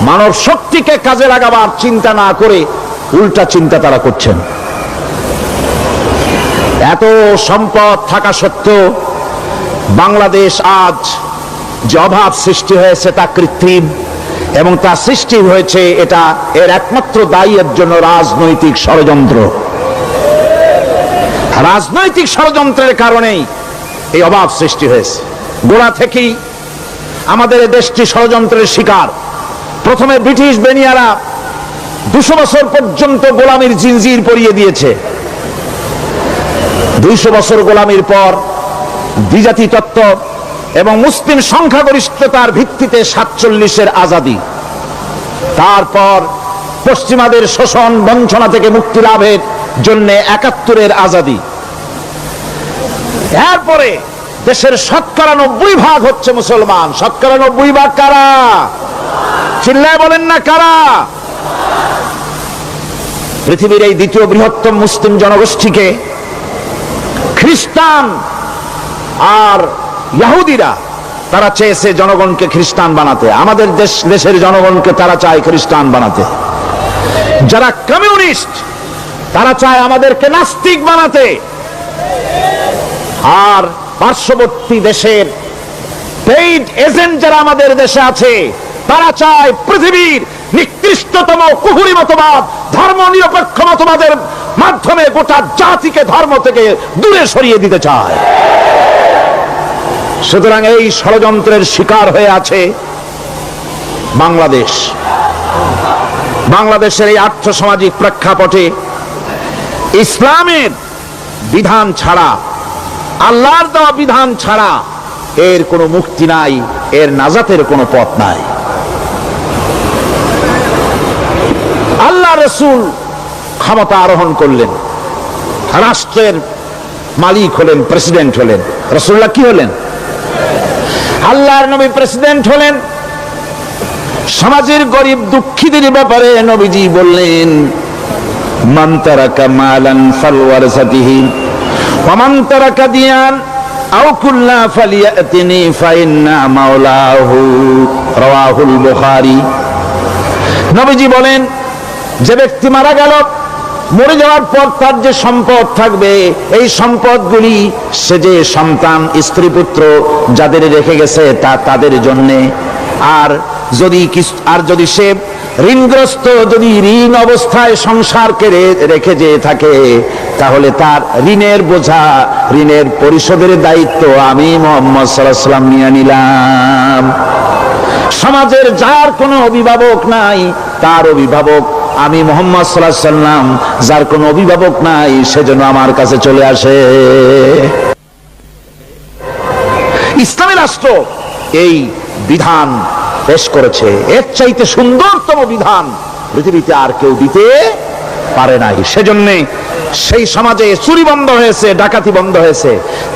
মানব শক্তিকে কাজে লাগাবার চিন্তা না করে উল্টা চিন্তা তারা করছেন। এত সম্পদ থাকা সত্ত্বেও বাংলাদেশ আজ যে অভাব সৃষ্টি হয়েছে তা কৃত্রিম, এবং তা সৃষ্টি হয়েছে এটা এর একমাত্র দায়ী এর জন্য রাজনৈতিক ষড়যন্ত্র। রাজনৈতিক ষড়যন্ত্রের কারণেই এই অভাব সৃষ্টি হয়েছে। গোড়া থেকেই আমাদের দেশটি ষড়যন্ত্রের শিকার। প্রথমে ব্রিটিশ বেনিয়ারা 200 বছর পর্যন্ত গোলামির জিনজির পরিয়ে দিয়েছে। 200 বছর গোলামির পর দ্বিজাতি তত্ত্ব এবং মুসলিম সংখ্যাগরিষ্ঠতার ভিত্তিতে 47-এর আজাদি, তারপর পশ্চিমাদের শোষণ বঞ্চনা থেকে মুক্তি লাভের জন্য 71-এর আজাদি, এরপরে দেশের 90% হচ্ছে মুসলমান। 90% কারা? চিল্লায় বলেন না কারা? পৃথিবীর এই দ্বিতীয় বৃহত্তম মুসলিম জনগোষ্ঠীকে খ্রিস্টান আর ইহুদিরা তারা চেয়েছে জনগণকে খ্রিস্টান বানাতে। আমাদের দেশের জনগণকে তারা চায় খ্রিস্টান বানাতে। যারা কমিউনিস্ট তারা চায় আমাদেরকে নাস্তিক বানাতে। আর পার্শ্ববর্তী দেশের পেইড এজেন্ট যারা আমাদের দেশে আছে তারা চায় পৃথিবীর নিকৃষ্টতম কুহুরি মতবাদ, ধর্ম নিরপেক্ষ মতবাদের মাধ্যমে গোটা জাতিকে ধর্ম থেকে দূরে সরিয়ে দিতে চায়। সুতরাং এই ষড়যন্ত্রের শিকার হয়ে আছে বাংলাদেশ। বাংলাদেশের এই আর্থসামাজিক প্রেক্ষাপটে ইসলামের বিধান ছাড়া, আল্লাহর দেওয়া বিধান ছাড়া এর কোনো মুক্তি নাই, এর নাজাতের কোনো পথ নাই। আল্লাহ রাসূল ক্ষমতা আরোহণ করলেন, রাষ্ট্রের মালিক হলেন, প্রেসিডেন্ট হলেন। রাসূলুল্লাহ কি হলেন? আল্লাহর নবী প্রেসিডেন্ট হলেন। সমাজের গরিব দুঃখীদের ব্যাপারে নবীজি বললেন, মান তারাকা মালান ফালওয়ারাসাতিহি ওয়া মান তারাকা দিয়ান আও কুল্লা ফালিয়াতিনি ফাইন্না মাওলাহু, রাওয়াহুল বুখারী। নবীজি বলেন, যে ব্যক্তি মারা গেল, মরে যাওয়ার পর তার যে সম্পদ থাকবে, এই সম্পদগুলি সে যে সন্তান স্ত্রী পুত্র যাদের রেখে গেছে তা তাদের জন্যে। আর যদি সে ঋণগ্রস্ত, যদি ঋণ অবস্থায় সংসারকে রেখে যেয়ে থাকে, তাহলে তার ঋণের বোঝা, ঋণের পরিশোধের দায়িত্ব আমি মুহাম্মদ সাল্লাল্লাহু আলাইহি ওয়াসাল্লাম নিয়ে নিলাম। সমাজের যার কোনো অভিভাবক নাই তার অভিভাবক আমি মুহাম্মদ সাল্লাল্লাহু আলাইহি ওয়াসাল্লাম। যার কোনো অভিভাবক নাই সেজন্য আমার কাছে চলে আসে। ইসলামী রাষ্ট্র এই বিধান পেশ করেছে। এর চাইতে সুন্দরতম বিধান পৃথিবীতে আর কেউ দিতে পারে নাই। সেজন্য সেই সমাজে চুরি বন্ধ হয়েছে, ডাকাতি বন্ধ হয়েছে,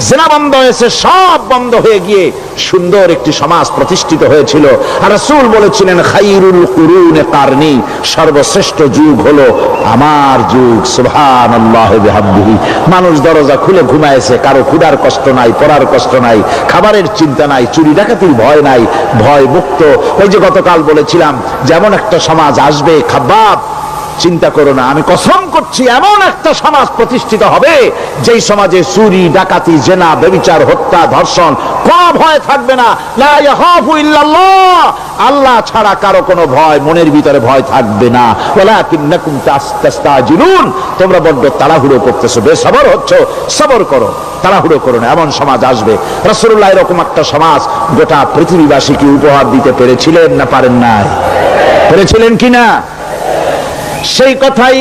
জিনা বন্ধ হয়েছে, সব বন্ধ হয়ে গিয়ে সুন্দর একটি সমাজ প্রতিষ্ঠিত হয়েছিল। আর রাসূল বলেছিলেন, খায়রুল কুরুনে কারনি, সর্বশ্রেষ্ঠ যুগ হলো আমার যুগ। সুবহানাল্লাহি বিহামদিহি। মানুষ দরজা খুলে ঘুমায়েছে, কারো ক্ষুধার কষ্ট নাই, পড়ার কষ্ট নাই, খাবারের চিন্তা নাই, চুরি ডাকাতির ভয় নাই, ভয় মুক্ত। ওই যে গতকাল বলেছিলাম, যেমন একটা সমাজ আসবে, খাবাব চিন্তা করো না, আমি কসম করছি এমন একটা সমাজ প্রতিষ্ঠিত হবে যেই সমাজে চুরি ডাকাতি জেনা ব্যভিচার হত্যা ধর্ষণ কোনো ভয় থাকবে না। লা ইয়াখাফু ইল্লাল্লাহ, আল্লাহ ছাড়া কারো কোনো ভয়, মনের ভিতরে ভয় থাকবে না। ওয়ালাকিন্নাকুম তাস্তাজিলুন, তোমরা বড্ড তাড়াহুড়ো করতেছো, বেসবর হচ্ছো, সবর করো, তাড়াহুড়ো করো না। এমন সমাজ আসবে। রাসূলুল্লাহ এরকম একটা সমাজ গোটা পৃথিবীবাসীকে উপহার দিতে পেরেছিলেন না পারেন নাই? পেরেছিলেন কিনা? সেই কথাই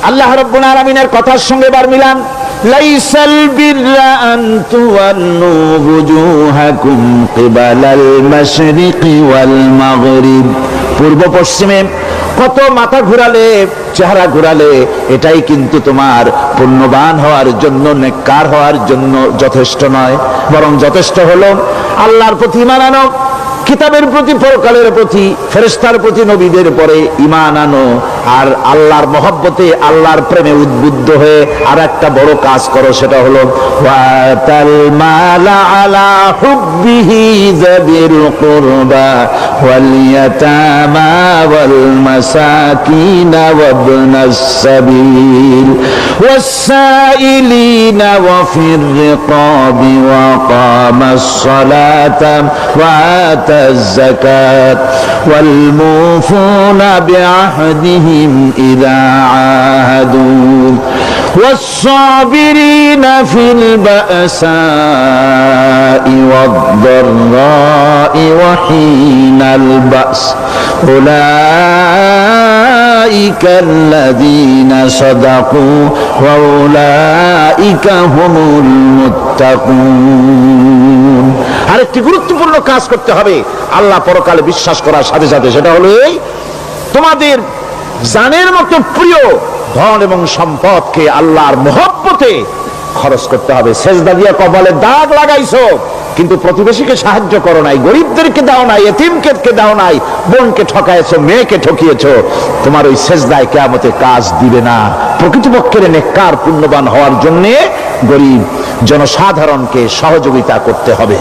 আল্লাহ রাব্বুল আলামিনের কথার সঙ্গে বার মিলান। লাইসাল বিররা আন তুওয়াল্লু ওয়ুজুহাকুম কিবালাল মাশরিকি ওয়াল মাগরিব পূর্ব পশ্চিমে কত মাথা ঘুরালে, চেহারা ঘুরালে এটাই কিন্তু তোমার পুণ্যবান হওয়ার জন্য, নেককার হওয়ার জন্য যথেষ্ট নয়। বরং যথেষ্ট হলো আল্লাহর প্রতি ঈমান আনো, কিতাবের প্রতি, পরকালের প্রতি, ফেরেশতার প্রতি, নবীদের পরে ঈমান আনো, আর আল্লাহর মহব্বতে, আল্লাহর প্রেমে উদ্বুদ্ধ হয়ে আর একটা বড় কাজ করো, সেটা হলো ওয়াতাল মালা আলা হুব্বিহি যাবিল কুরবা ওয়াল ইয়াতামা ওয়াল মাসাকিন ওয়াবনাস সাবিল ওয়াস-সাইলিনা ওয়া ফির রিকাবি ওয়া কামাস সালাতা ওয়া الزكاة والموفون بعهدهم إذا عاهدوا والصابرين في البأساء والضراء وحين البأس أولئك الذين صدقوا وأولئك هم المتقون। আরেকটি গুরুত্বপূর্ণ কাজ করতে হবে আল্লাহ পরকালে বিশ্বাস করার সাথে সাথে, সেটা হলো এই, তোমাদের জানের মতো প্রিয় ধন এবং সম্পদকে আল্লাহর মহব্বতে খরচ করতে হবে। সেজদা দিয়া কপালে দাগ লাগাইছো কিন্তু প্রতিবেশীকে সাহায্য করো নাই, গরিবদেরকে দাও নাই, এতিমকে দাও নাই, বোনকে ঠকাইছো, মেয়েকে ঠকিয়েছো, তোমার ওই সেজদায় কিয়ামতে কাজ দিবে না। প্রকৃতপক্ষের নেককার পুণ্যবান হওয়ার জন্য গরিব জনসাধারণকে সহযোগিতা করতে হবে।